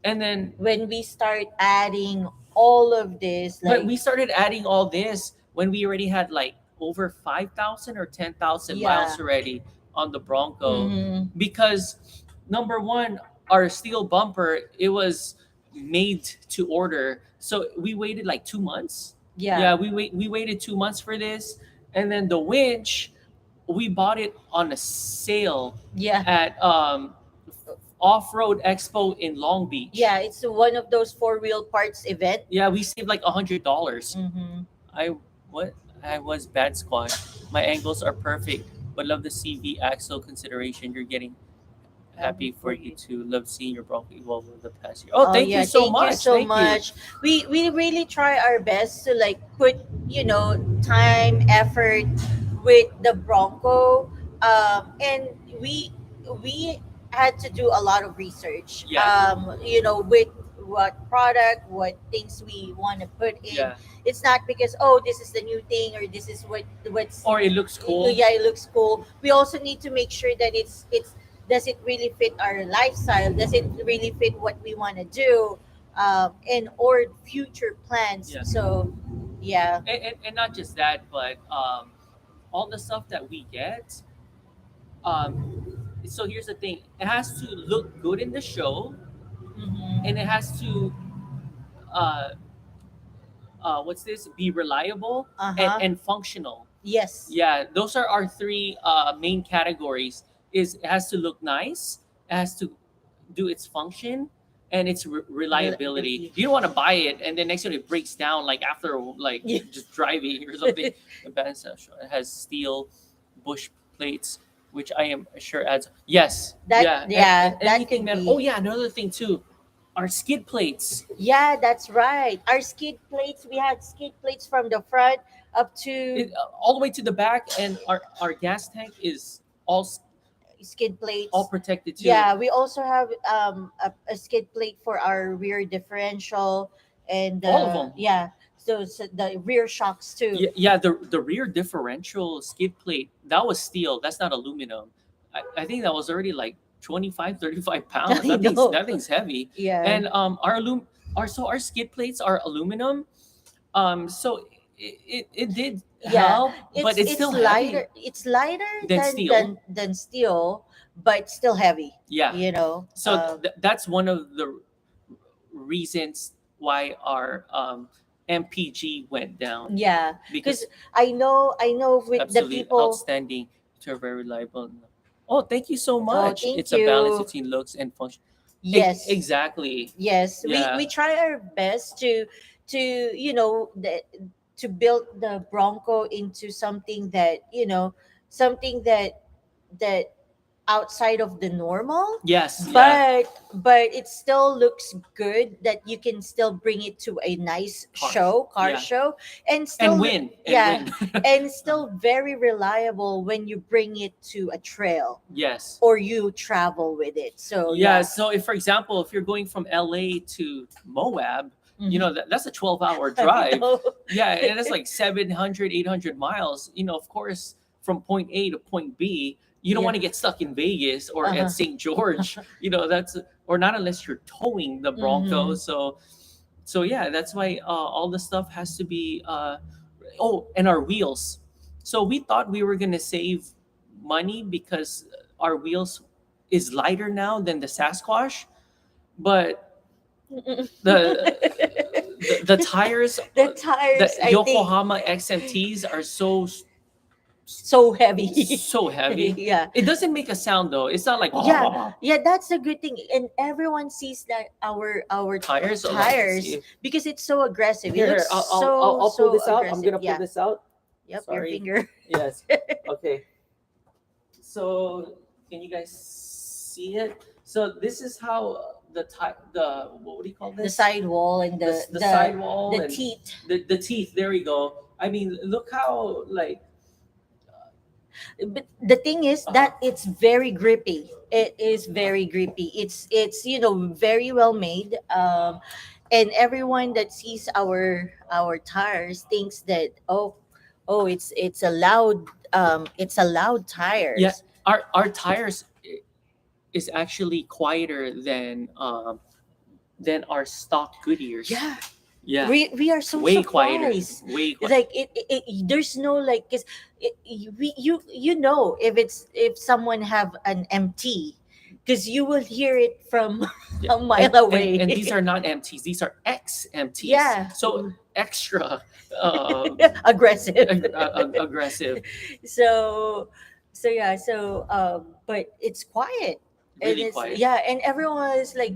And then, When we start adding all of this, but like, we started adding all this when we already had like over 5,000 or 10,000 yeah. miles already on the Bronco. Hmm. Because number one, our steel bumper, it was made to order. So we waited like 2 months. Yeah. Yeah, we waited 2 months for this. And then the winch, we bought it on a sale Yeah. at Off-Road Expo in Long Beach. Yeah, it's one of those four-wheel parts event. Yeah, we saved like $100. Mm-hmm. I what I was bad squad. My angles are perfect, but love the CV axle consideration. You're getting Happy happy for for you you. too. Love seeing your Bronco evolve over the past year. Oh, Oh thank you yeah, so thank you much. so Thank you. much. We really try our best to like put, time, effort with the Bronco. And we had to do a lot of research. Yeah, With what product, what things we want to put in. yeah. It's not because, oh, this is the new thing, or this is what's Or it looks cool. yeah, it looks cool. We also need to make sure that it's does it really fit our lifestyle, does it really fit what we want to do, and or future plans. Yeah, So yeah. and not just that, but all the stuff that we get. Um, so here's the thing: it has to look good in the show, and Hmm. it has to uh, what's this? Be reliable Uh-huh. and functional. Yes. Yeah, those are our three main categories. Is it has to look nice, it has to do its function, and its reliability. Reliability. You don't want to buy it and then next year it breaks down like after like Yeah. just driving or something. The balance has steel bush plates, which I am sure adds. Yes, That, yeah, yeah, that anything could metal. Oh be. yeah, another thing too, our skid plates. Yeah, that's right. Our skid plates, we had skid plates from the front up to All the way to the back, and our gas tank is skid all plates. protected too. Yeah, we also have a skid plate for our rear differential, and All of them. yeah, so the rear shocks too. Yeah, yeah. The rear differential skid plate, that was steel. That's not aluminum. I think that was already like 25, 35 pounds. I That know. thing's heavy. Yeah. And our skid plates are aluminum. So it did Yeah, help, but it's it's still heavy lighter. It's lighter than than steel. steel, but still heavy. Yeah. You know. So that's one of the reasons why our MPG went down, Yeah, because because I know with the absolutely people. outstanding to a very reliable. Oh, thank you so Oh, much. thank It's a balance you. between looks and function. Yes. Exactly. Yes, we Yeah. try our best to to build the Bronco into something that, something that outside of the normal, Yes, yeah, but it still looks good that you can still bring it to a nice cars, car yeah, show, and and still, win and yeah, win. and still very reliable when you bring it to a trail Yes. or you travel with it. So Yeah, yeah. so if for example, if you're going from LA to Moab, you Mhm. know that's a 12-hour I drive. know. Yeah, and it's like 700, 800 miles. You know, of course, from point A to point B, you don't Yeah. want to get stuck in Vegas or at Uh-huh. St. George. You know, that's or not unless you're towing the Bronco. Hmm. So yeah, that's why all the stuff has to be oh, and our wheels. So we thought we were going to save money because our wheels is lighter now than the Sasquatch, but the tires, The the tires, I think, Yokohama XMTs are so heavy. so heavy. Yeah. It doesn't make a sound though. It's not like Yeah, yeah, that's a good thing, and everyone sees that our tires. Oh, let me tires see. because it's so aggressive. It Here, looks so I'll pull so this out. I'm aggressive. gonna pull Yeah. this out. Yep, your Sorry. finger. Yes. Okay. So can you guys see it? So this is how the what do you call The this? sidewall and The sidewall the and teeth. the teeth. There we go. I mean, look how like But the thing is uh, that it's very grippy. It is very grippy. It's very well made. And everyone that sees our tires thinks that, oh, it's a loud yeah, tires. our tires is actually quieter than our stock Goodyears. Yeah, Yeah, we are so way quieter, surprised. way It's quieter. like there's no, like, because if someone have an MT, because you will hear it from Yeah. a mile And away. and these are not MTs. These are XMTs. Yeah. So extra Aggressive. aggressive. So yeah, but it's quiet, and Really it's, quiet. yeah, and everyone is like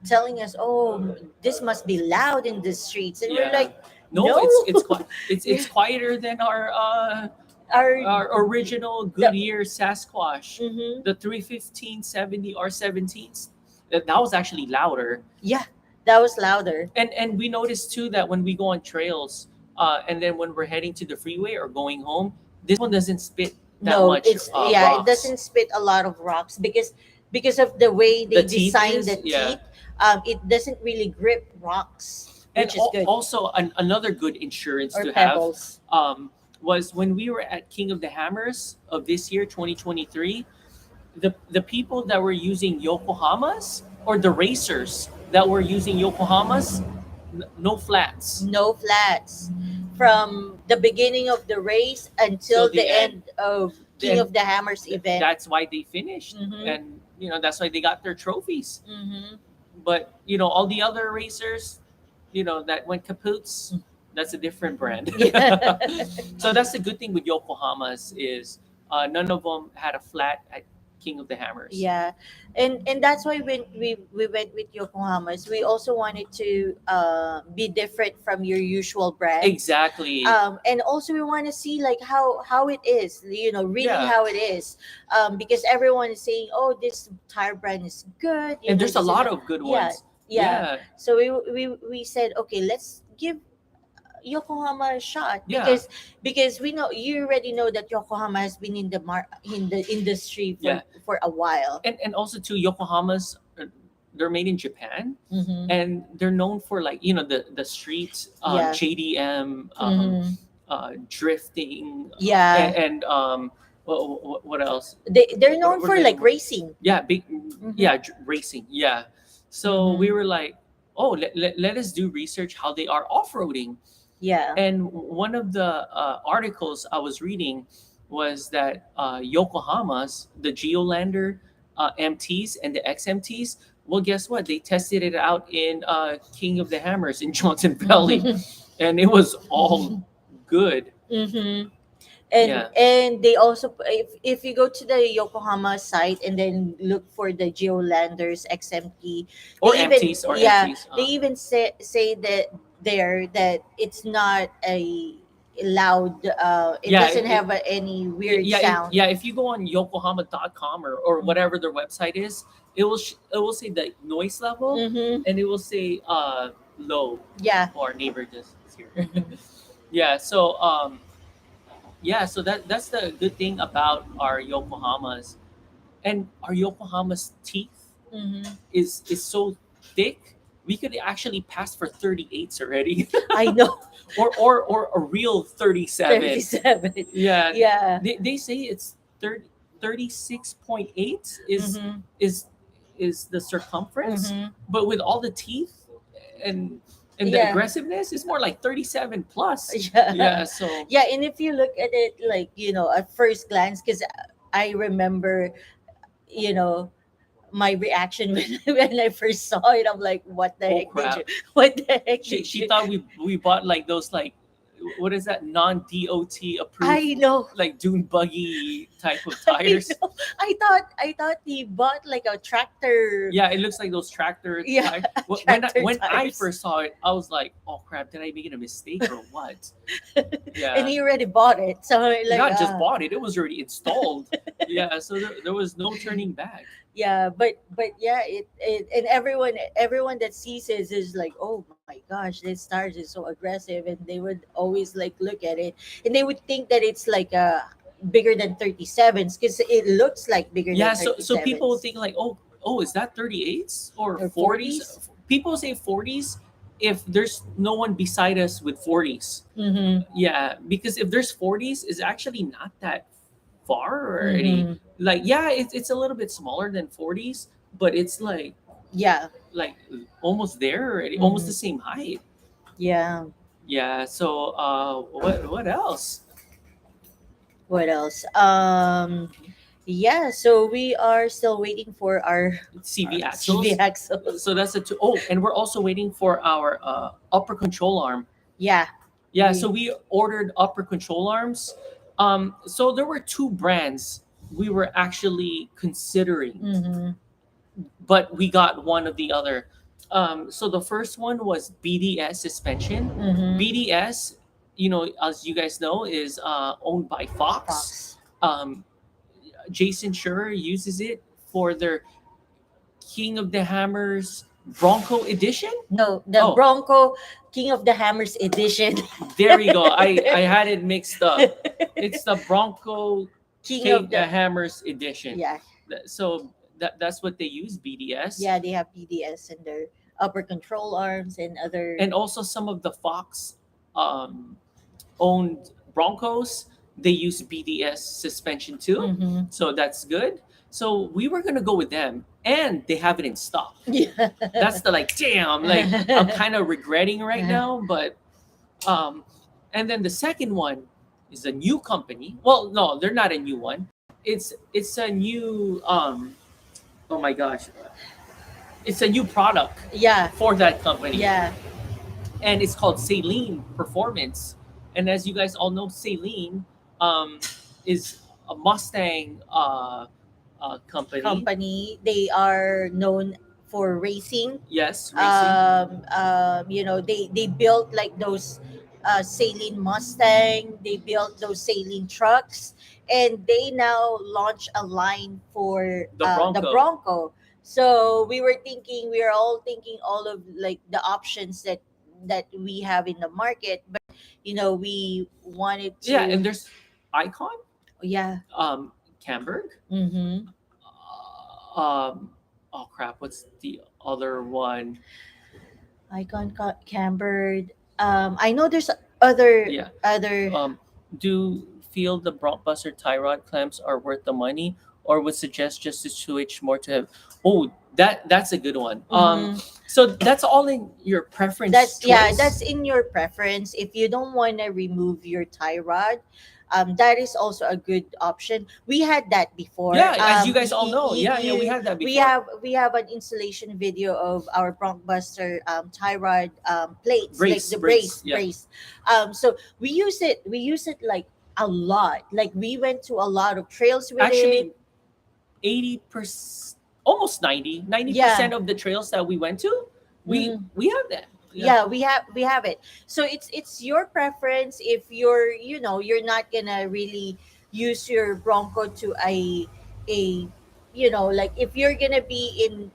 telling us, oh, this must be loud in the streets, and we're Yeah. like, No, no. it's Yeah, quieter than our our original the Goodyear Sasquatch, hmm the 315 70 R17s. That was actually louder. yeah, that was louder. And we noticed too that when we go on trails, and then when we're heading to the freeway or going home, this one doesn't spit that No, much it rocks. doesn't spit a lot of rocks because of the way The they teeth designed the is, yeah. teeth. It doesn't really grip rocks, And which is good. also another good insurance Or to have pebbles. was when we were at King of the Hammers of this year, 2023. The people that were using Yokohamas or the racers that were using Yokohamas, no flats No flats from the beginning of the race till until the the end. end of King And of the Hammers event. that's why they finished, Mm-hmm. and that's why they got their trophies. Mm-hmm. But all the other racers, that went kapoots, that's a different brand. Yeah. So that's the good thing with Yokohamas is none of them had a flat at King of the Hammers. Yeah, and that's why when we went with Yokohama's, we also wanted to be different from your usual brands. Exactly. And also we want to see like how it is, really Yeah. how it is, because everyone is saying, oh, this tire brand is good, And there's a this is lot of good yeah, ones. yeah. Yeah. So we said, okay, let's give Yokohama a shot, Yeah. because we know, you already know that Yokohama has been in the industry Yeah. for a while. And also too, Yokohamas, they're made in Japan, Mm-hmm. and they're known for like the street Yeah. JDM, Mm-hmm. drifting, Yeah, and what else? they're known We're for like getting racing. yeah big Mhm. yeah racing, yeah. So we Mhm. were like, oh, let us do research how they are off-roading. Yeah. And one of the articles I was reading was that Yokohama's, the Geolander MTs and the XMTs, well, guess what? They tested it out in King of the Hammers in Johnson Valley, and it was all good. Mm-hmm. Yeah, And they also, if you go to the Yokohama site and then look for the Geolanders XMT, or MTs or yeah, MTs. they even say that it's not a loud. It Yeah, doesn't have any weird sound. yeah. If you go on Yokohama.com or whatever their website is, it will say the noise level, Mm-hmm. and it will say low. Yeah. Or our neighbor just is here. Mm-hmm. Yeah. So yeah. So that's the good thing about our Yokohamas, and our Yokohama's teeth Mm-hmm. is so thick. We could actually pass for 38s already, I know. or a real 37. 37. Yeah, Yeah. they say it's 36.8 Mm-hmm. is is the circumference, Mm-hmm. but with all the teeth and the Yeah. aggressiveness, it's more like 37 plus. Yeah. Yeah, so Yeah, and if you look at it like, at first glance, because I remember, you know, my reaction when I first saw it, I'm like, what the oh heck did you, crap. what the heck She did she you? thought we bought like those like what is that non-DOT approved I know. like dune buggy type of I tires. know. I thought he bought like a tractor. Yeah, it looks like those tractor Yeah, tires. tractor When I tires. first saw it, I was like, "Oh crap! Did I make a mistake or what?" And Yeah, he already bought it. So I'm like, not just bought it; it was already installed. Yeah, so there was no turning back. yeah, but yeah, it and everyone that sees it is like, oh my gosh, this stars is so aggressive, and they would always like look at it, and they would think that it's like bigger than 37s, because it looks like bigger than Yeah, so people would 37s think like, oh, is that 38s or or 40s? 40s. People say 40s if there's no one beside us with 40s. Mm-hmm. Yeah, because if there's 40s, it's actually not that far already. Mm-hmm. Like, yeah, it's a little bit smaller than 40s, but it's Yeah. like almost there already, almost the Mm-hmm. same height. Yeah. Yeah. So what else? What else? Yeah, so we are still waiting for our CV CV axles. axles. So that's a two. Oh, and we're also waiting for our upper control arm. Yeah. Yeah, so We we ordered upper control arms. So there were two brands we were actually considering, mm-hmm. but we got one of the other. So the first one was BDS suspension. Mm-hmm. BDS, as you guys know, is owned by Fox. Fox. Um, Jason Schurrer uses it for their King of the Hammers Bronco edition. No, the Oh, Bronco King of the Hammers edition. there we go. I had it mixed up. It's the Bronco King King of the Hammers edition. Yeah. So that's what they use, BDS. Yeah, they have PDS in their upper control arms and other. And also some of the Fox um, owned Broncos, they use BDS suspension too. Mm-hmm. So that's good. So we were gonna go with them, and they have it in stock. Yeah. That's the like, damn, like I'm kind of regretting right now, but um, and then the second one is a new company. Well, no, they're not a new one. It's a new oh my gosh, it's a new product Yeah. for that company, Yeah. and it's called Saline Performance. And as you guys all know, Saline is a Mustang company. Company. They are known for racing. Yes, racing. They built like those Saline Mustang. They built those Saline trucks, and they now launch a line for The the Bronco. Bronco. So we are all thinking all of like the options that we have in the market, but we wanted to. Yeah, and there's Icon, Yeah. Camberg. Mm-hmm. Oh crap, what's the other one? Cambered. I know there's other Yeah. other. Do feel the Buster tie rod clamps are worth the money, or would suggest just to switch more to have? Oh, that's a good one. Mhm. So that's all in your preference Yeah, choice. that's in your preference. If you don't want to remove your tie rod, that is also a good option. We had that before. Yeah, as you guys all know. Yeah, we had that we before. have an installation video of our Bronkbuster tie rod plates, like the Yeah. brace. So we use it like a lot. Like we went to a lot of trails with Actually, it. 80%, almost 90% Yeah. of the trails that we went to, we Mhm. we have that. Yeah, we have it. So it's your preference. If you're not gonna really use your Bronco to a like if you're gonna be in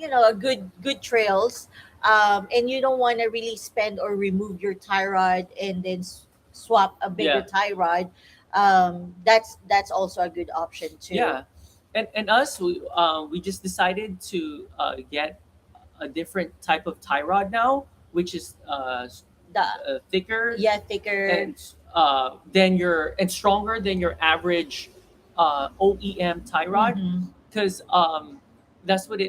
a good trails, and you don't want to really spend or remove your tie rod and then swap a bigger Yeah. tie rod. That's also a good option too. Yeah, and us, we just decided to get a different type of tie rod now, which is The thicker Yeah, thicker. and stronger than your average OEM tie rod, Hmm. because that's what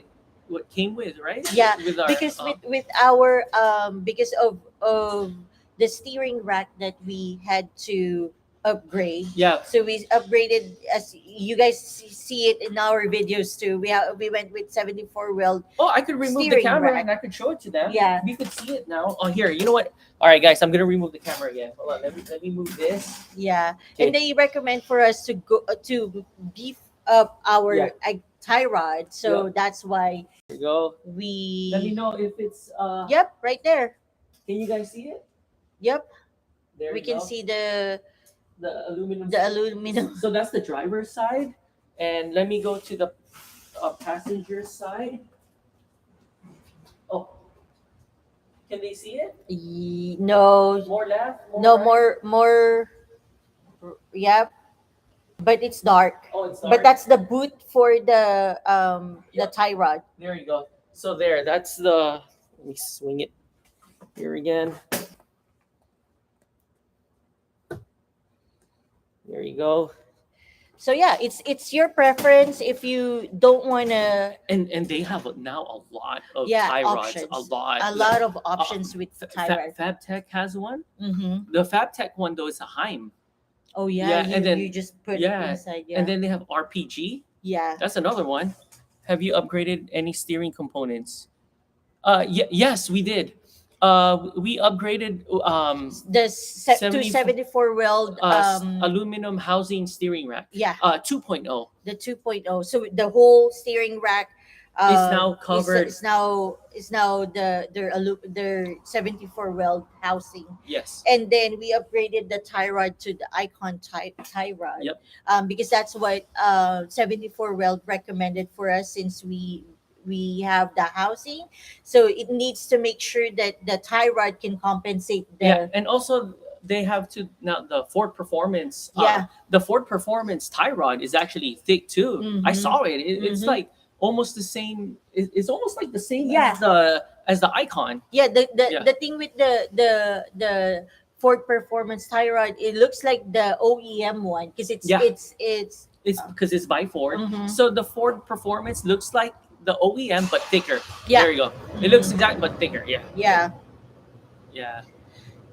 came with, right? Yeah, With our because with our because of the steering rack that we had to upgrade. yeah. So we upgraded, as you guys see it in our videos too. We went with 74 wheel Oh, I could remove the steering camera rack. and I could show it to them. Yeah. We could see it now. Oh, here. You know what? All right, guys. I'm gonna remove the camera again. Hold on. Let me move this. Yeah, Okay. and they recommend for us to go to beef up our Yeah. tie rod. So Yep. that's why Here you go. Let me we. know if it's. Yep, right there. Can you guys see it? Yep, There we you can go. see the The aluminum. the aluminum. So that's the driver's side, and let me go to the passenger side. Oh, can they see it? No, More left. More no, right? more. Yep, but it's dark. Oh, it's But dark. that's the boot for the Yep. tie rod. There you go. So there. That's the. Let me swing it here again. There you go. So yeah, it's your preference. If you don't wanna, And they have now a lot of yeah, tie rods. options. A lot. A lot of options with tie rod. FabTech has one. Mm-hmm. The FabTech one though is a Heim. Oh yeah, Yeah, and then you just put yeah, it inside. Yeah, and then they have RPG. yeah. That's another one. Have you upgraded any steering components? Yes, we did. We upgraded The 70 274 weld. aluminum housing steering rack. Yeah, 2.0 the 2.0. So the whole steering rack is now covered. is now their 74 weld housing. Yes. And then we upgraded the tie rod to the icon type tie rod. Yep. Because that's what 74 weld recommended for us, since we have the housing, so it needs to make sure that the tie rod can compensate the. Yeah, and also they have to now the Ford Performance. Yeah. The Ford Performance tie rod is actually thick too. I Mhm. saw it. It's Mhm. like almost the same. It's almost like the same Yeah. as the Icon. Yeah, the Yeah. the thing with the Ford Performance tie rod, it looks like the OEM one, because it's Yeah. it's It's because it's by Ford. Mhm. So the Ford Performance looks like the OEM but thicker. Yeah. There you go. It looks exact but thicker. Yeah. yeah. Yeah.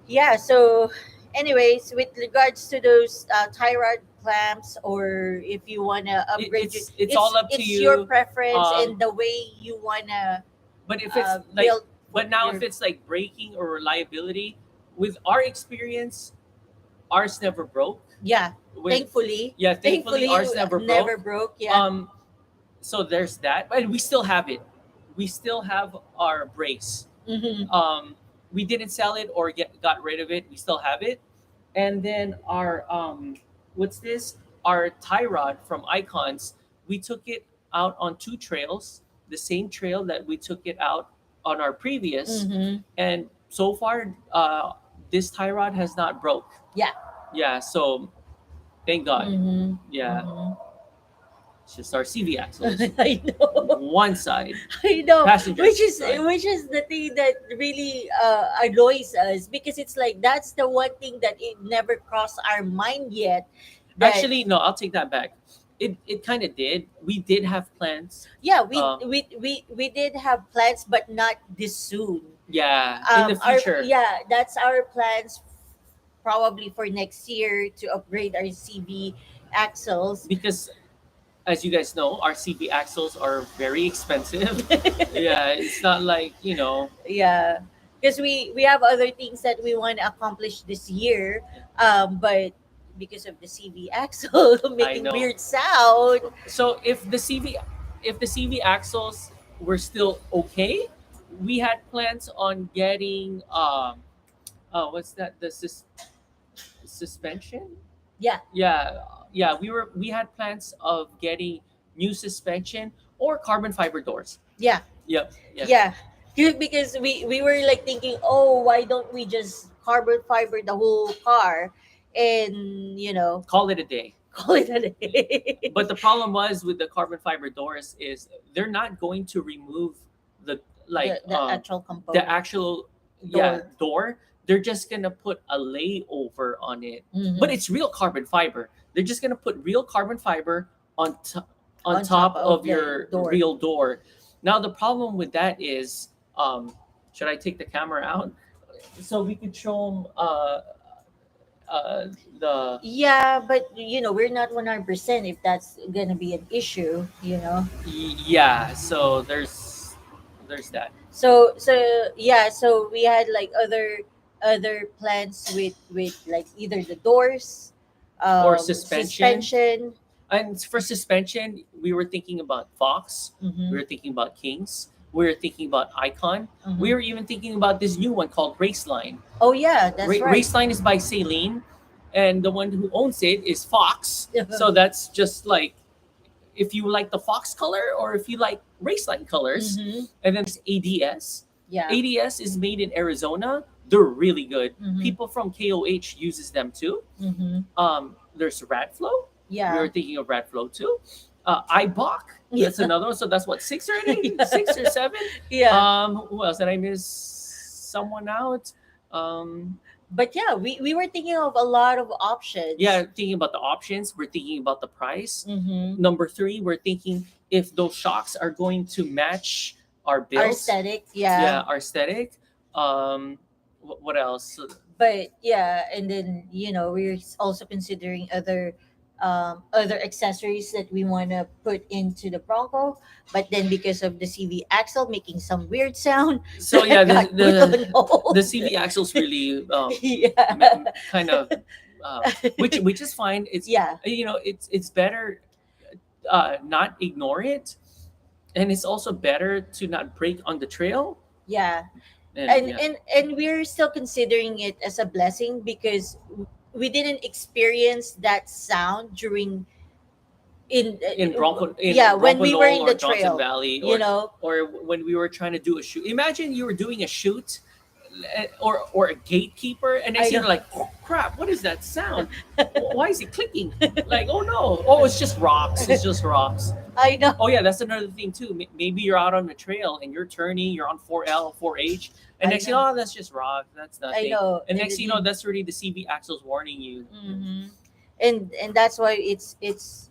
Yeah, so anyways, with regards to those tie rod clamps, or if you want to upgrade, It's all up to it's you. your preference Um, and the way you want to But if it's like, build. but now your- if it's like braking or reliability, with our experience, ours never broke. Yeah, With, thankfully. yeah, thankfully ours never broke. broke. Yeah. So there's that, and we still have it. We still have our brace. Mm-hmm. We didn't sell it or got rid of it. We still have it, and then our what's this? Our tie rod from Icons. We took it out on two trails, the same trail that we took it out on our previous, Mm-hmm. and so far, this tie rod has not broke. Yeah. Yeah. So thank God. Mm-hmm. Yeah. Mm-hmm. It's just our CV axles. I know. One side. I know, Passenger which is side. the thing that really annoys us, because it's like that's the one thing that it never crossed our mind yet. that- Actually, no, I'll take that back. It kind of did. We did have plans. yeah, we uh, we did have plans, but not this soon. Yeah, in the Our, future. yeah, that's our plans, probably for next year, to upgrade our CV axles. Because, as you guys know, our CV axles are very expensive. Yeah, it's not like Yeah, because we have other things that we want to accomplish this year, but because of the CV axle making know. weird sound. So if the CV axles were still okay, we had plans on getting what's that, the suspension. Yeah, Yeah, we had plans of getting new suspension or carbon fiber doors. yeah, Yep, yeah. yeah. Because we were like thinking, oh, why don't we just carbon fiber the whole car, and Call it a day. call it a But day. the problem was with the carbon fiber doors is they're not going to remove the like The actual the component actual, yeah, door. door. They're just gonna put a layover on it, but Hmm. it's real carbon fiber. They're just gonna put real carbon fiber on on On top top of of the your door. real door. Now the problem with that is, should I take the camera out so we could show them uh, the Yeah, but we're not 100% if that's gonna be an issue. yeah. So there's that. So yeah, so we had like other plans with like either the doors, Or suspension. suspension. And for suspension, we were thinking about Fox, we Mm-hmm. were thinking about Kings, we were thinking about Icon, we Mm-hmm. were even thinking about this new one called Raceline. Oh yeah, that's right. Raceline is by Saline, and the one who owns it is Fox. So that's just like if you like the Fox color or if you like Raceline colors. Mm-hmm. And then there's ADS. Yeah. ADS is made in Arizona. They're really good. Mm-hmm. People from KOH uses them too. Mm-hmm. There's Radflow. We Yeah. were thinking of Radflow too. iBach. Yeah. That's another one. So that's what, six already? Yeah. Six or seven? Yeah. Who else? Did I miss someone out? Um, But yeah, we were thinking of a lot of options. yeah, thinking about the options. We're thinking about the price. Mm-hmm. Number three, we're thinking if those shocks are going to match our Our bills. aesthetic, Yeah, yeah. our aesthetic. What else? But yeah, and then we're also considering other accessories that we want to put into the Bronco, but then because of the CV axle making some weird sound, So yeah, that got put on hold. the CV axle's really Yeah. kind of which is fine. It's Yeah. it's better not ignore it, and it's also better to not break on the trail. Yeah. And and yeah, and and we're still considering it as a blessing because we didn't experience that sound during in yeah, when Bronco we were Knoll in or the Johnson trail Valley, you know or when we were trying to do a shoot. Imagine you were doing a shoot, or a gatekeeper, and next I thing know. you're like, oh, crap, what is that sound? Why is it clicking? Like, oh no, oh, it's just rocks. It's just rocks. I know. Oh yeah, that's another thing too. Maybe you're out on the trail and you're turning, you're on 4L, 4H, and I next thing you know. know, oh, that's just rock. That's I nothing. know. And next thing you know, that's already the CV axles warning you. Hmm. And that's why it's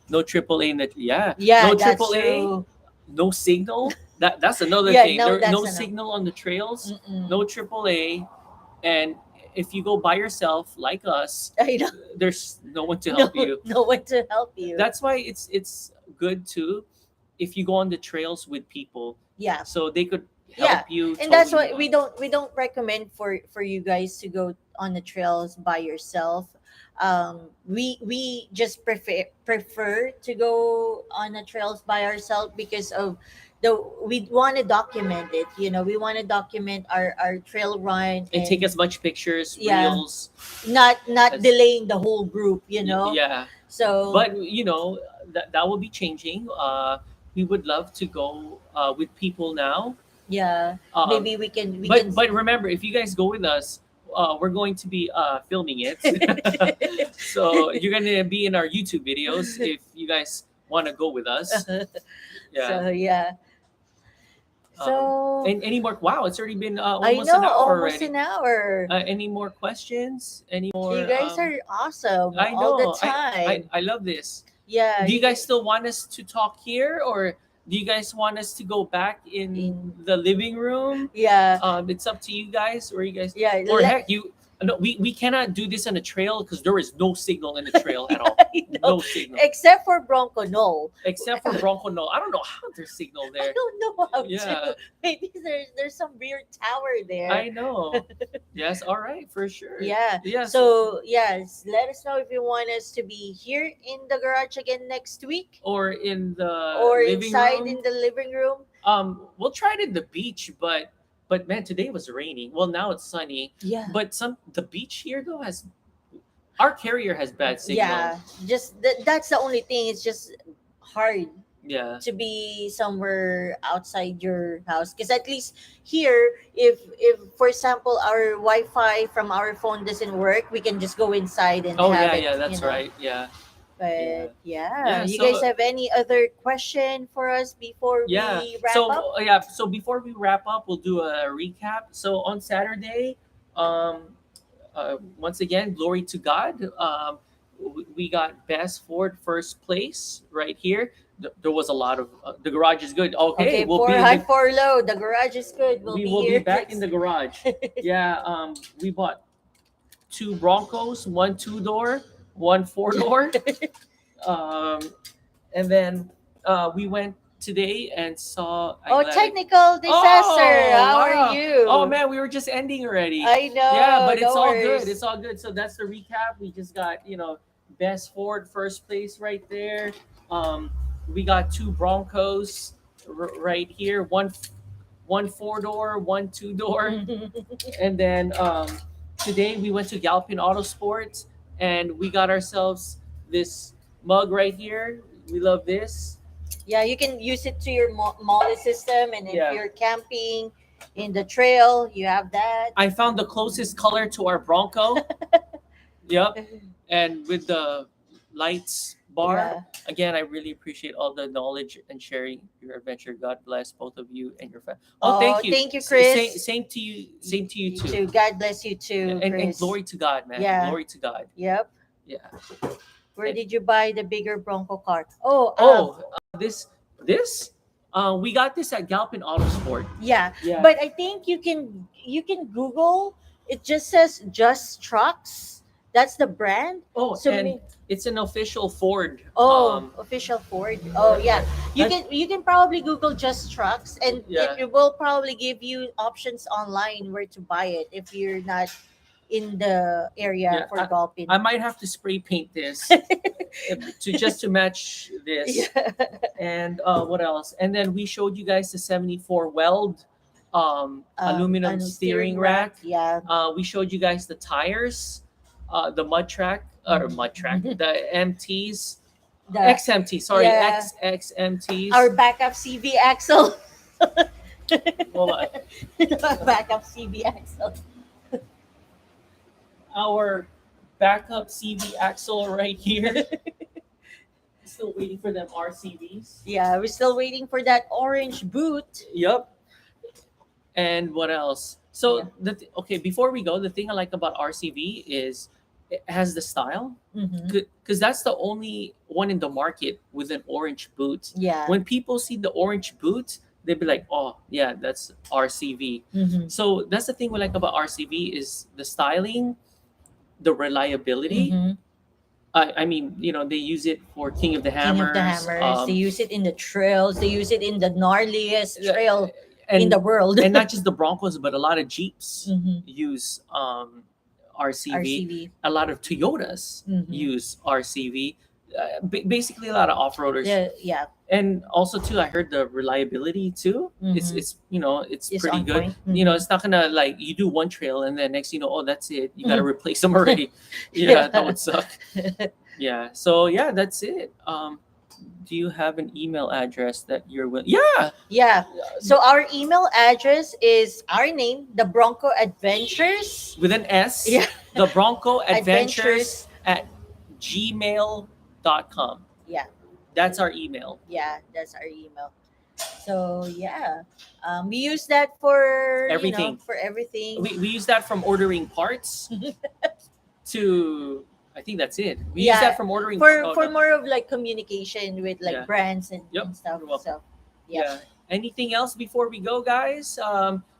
No AAA in the, yeah. yeah, No that's AAA, true. no signal. That's another Yeah, thing. no, There that's no enough. signal on the trails. Mm-mm. No AAA, and if you go by yourself like us, I know. there's no one to No, help you. no one to help you. That's why it's good too if you go on the trails with people, Yeah. so they could Yeah, help you. and that's tow why you we don't recommend for you guys to go on the trails by yourself. We just prefer to go on the trails by ourselves because of the we want to document it. We want to document our trail run and take and as much pictures, yeah, reels. not As, delaying the whole group. yeah, So but that will be changing. We would love to go with people now. yeah, Um, maybe we can. but remember, if you guys go with us, we're going to be filming it. So you're gonna be in our YouTube videos if you guys want to go with us. Yeah. So yeah. So And any more? Wow, it's already been I almost an know, hour almost already. an hour. Any more questions? Any more? You guys are awesome I all the know. time. I love this. Yeah, Do you guys still want us to talk here, or do you guys want us to go back in in the living room? yeah, It's up to you guys, or you guys, yeah. or heck, you. No, we cannot do this on a trail because there is no signal in the trail at all. I know. No signal Except for Bronco, no. except for Bronco. No, I don't know how there's signal I there. don't know how Yeah, to. Maybe there's some weird tower there. I know. Yes, all right, for sure. Yeah. Yes. So yes, let us know if you want us to be here in the garage again next week Or in the or living inside room. in the living room. We'll try it in the beach, but But man, today was raining. Well, now it's sunny. Yeah. But the beach here though has our carrier has bad signal. Yeah, just that's the only thing. It's just hard Yeah. to be somewhere outside your house, because at least here, if for example our Wi-Fi from our phone doesn't work, we can just go inside and Oh have yeah, it, yeah, you that's know. right. Yeah. Yeah. But yeah, Yeah, you guys so have any other question for us before yeah. we wrap up? So before we wrap up, we'll do a recap. So on Saturday, um once again, glory to God. We got best Ford first place right here. There was a lot of the garage is good. Okay, Okay, we'll four be in high, the four low. The garage is good. We'll we be will be here back in next. the garage. Yeah, we bought two Broncos, one two door, one four door. Um, and then we went today and saw. I'm Oh, glad I. technical disaster. Oh How are wow! Oh you? man, we were just ending already. I Yeah, know. but it's No all good. worries. It's all good. So that's the recap. We just got best Ford first place right there. Um, we got two Broncos right here. One four door, one two door, and then today we went to Galpin Auto Sports and we got ourselves this mug right here. We love this. Yeah, you can use it to your molly system, and if Yeah. you're camping in the trail, you have that. I found the closest color to our Bronco. Yep. And with the lights bar. Yeah. Again, I really appreciate all the knowledge and sharing your adventure. God bless both of you and your family. Oh, Oh, thank you. thank you, Chris. Same to you. Same to you You too. too. God bless you Yeah, too, and Chris. glory to God, man. Yeah. Glory to God. Yep. Yeah. Where And did you buy the bigger Bronco car? Oh, this we got this at Galpin Auto Sport. yeah. Yeah. But I think you can Google. It just says Just Trucks. That's the brand. Oh, So and it's an official Ford. oh, official Ford. Oh yeah. You That- can probably Google Just Trucks, and Yeah. it will probably give you options online where to buy it if you're not in the area Yeah, for golfing. I might have to spray paint this to match this. Yeah. And what else? And then we showed you guys the 74 weld aluminum steering rack. Yeah. We showed you guys the tires, the mud track, the MTs, The XMT, sorry, Yeah. XMTs. our backup CV axle. Hold on. Backup CV axle. Our backup CV axle right here. Still waiting for them RCVs. Yeah, we're still waiting for that orange boot. Yep. And what else? So Yeah. okay, before we go, the thing I like about RCV is it has the style Mm-hmm. because that's the only one in the market with an orange boot. Yeah. When people see the orange boot, they'd be like, "Oh, yeah, that's RCV." Mm-hmm. So that's the thing we like about RCV is the styling, the reliability. Mm-hmm. I mean, they use it for King of the King Hammers. of the Hammers. They use it in the trails. They use it in the gnarliest Yeah, trail and in the world. and not just the Broncos, but a lot of Jeeps Mm-hmm. use RCV. RCV. A lot of Toyotas Mhm. use RCV. Basically, a lot of off-roaders, Yeah, yeah. and also too, I heard the reliability too. It's Mhm. it's It's pretty on good. point. Mhm. It's not gonna like you do one trail and then next oh that's it. You got to replace them already. Yeah, that would suck. Yeah. So yeah, that's it. Do you have an email address that you're willing? Yeah. Yeah. So our email address is our name, the Bronco Adventures. With an S. Yeah. The Bronco Adventures Adventures. at gmail.com. Yeah. That's our email. Yeah, that's our email. So yeah, we use that for Everything. for everything. We use that from ordering parts to, I think that's it. We use Yeah, that from ordering for more of like communication with like Yeah. brands and, Yep, and stuff. you're welcome. So yeah. Yeah. Anything else before we go, guys?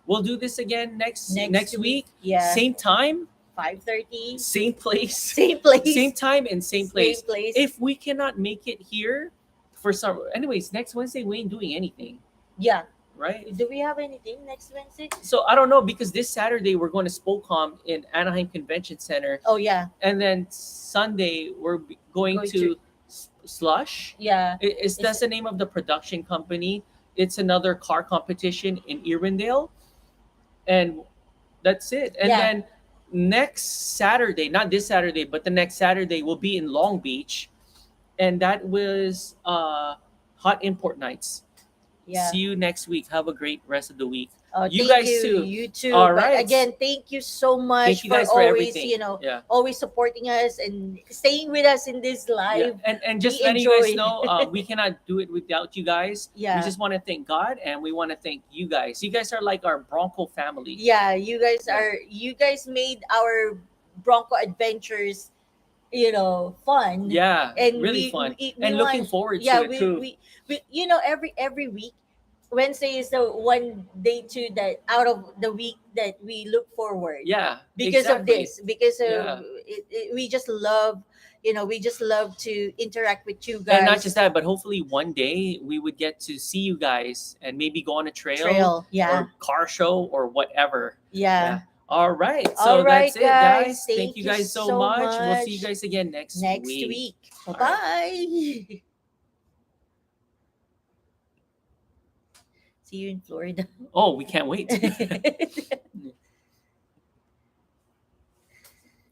We'll do this again next week. Yeah. Same time, 5:30. same place, Same place. same time, and same place. Same place. If we cannot make it here for some, anyways, next Wednesday we ain't doing anything, Yeah. right? Do we have anything next Wednesday? So I don't know because this Saturday we're going to Spocom in Anaheim Convention Center, Oh yeah. and then Sunday we're going Going to to- Slush. Yeah. That's the name of the production company. It's another car competition in Irwindale. and that's it. And Yeah. then next Saturday, not this Saturday, but the next Saturday, will be in Long Beach, and that was Hot Import Nights. Yeah. See you next week. Have a great rest of the week. Oh, You thank guys you. too. You too. All But right. again, thank you so Thank much you for guys for always, everything. Yeah. always supporting us and staying with us in this Yeah, live. and just We letting you guys enjoy. know, we cannot do it without you guys. We Yeah. just want to thank God, and we want to thank you guys. You guys are like our Bronco family. Yeah, Yeah, you guys made our Bronco Adventures, fun. yeah, And really fun, we and looking want, forward yeah, to it too. every week Wednesday is the one day too that out of the week that we look forward Yeah, because of exactly. this, because of Yeah, we just love, we just love to interact with you and not just guys. that, but hopefully one day we would get to see you guys and maybe go on a trail Trail, yeah. or car show or whatever. Yeah. Yeah. All right. All So that's right, it, guys. guys. Thank Thank you you guys so so much. We'll see you much. guys again next Next week. week. Bye All right. bye. See you in Florida. Oh, we can't wait.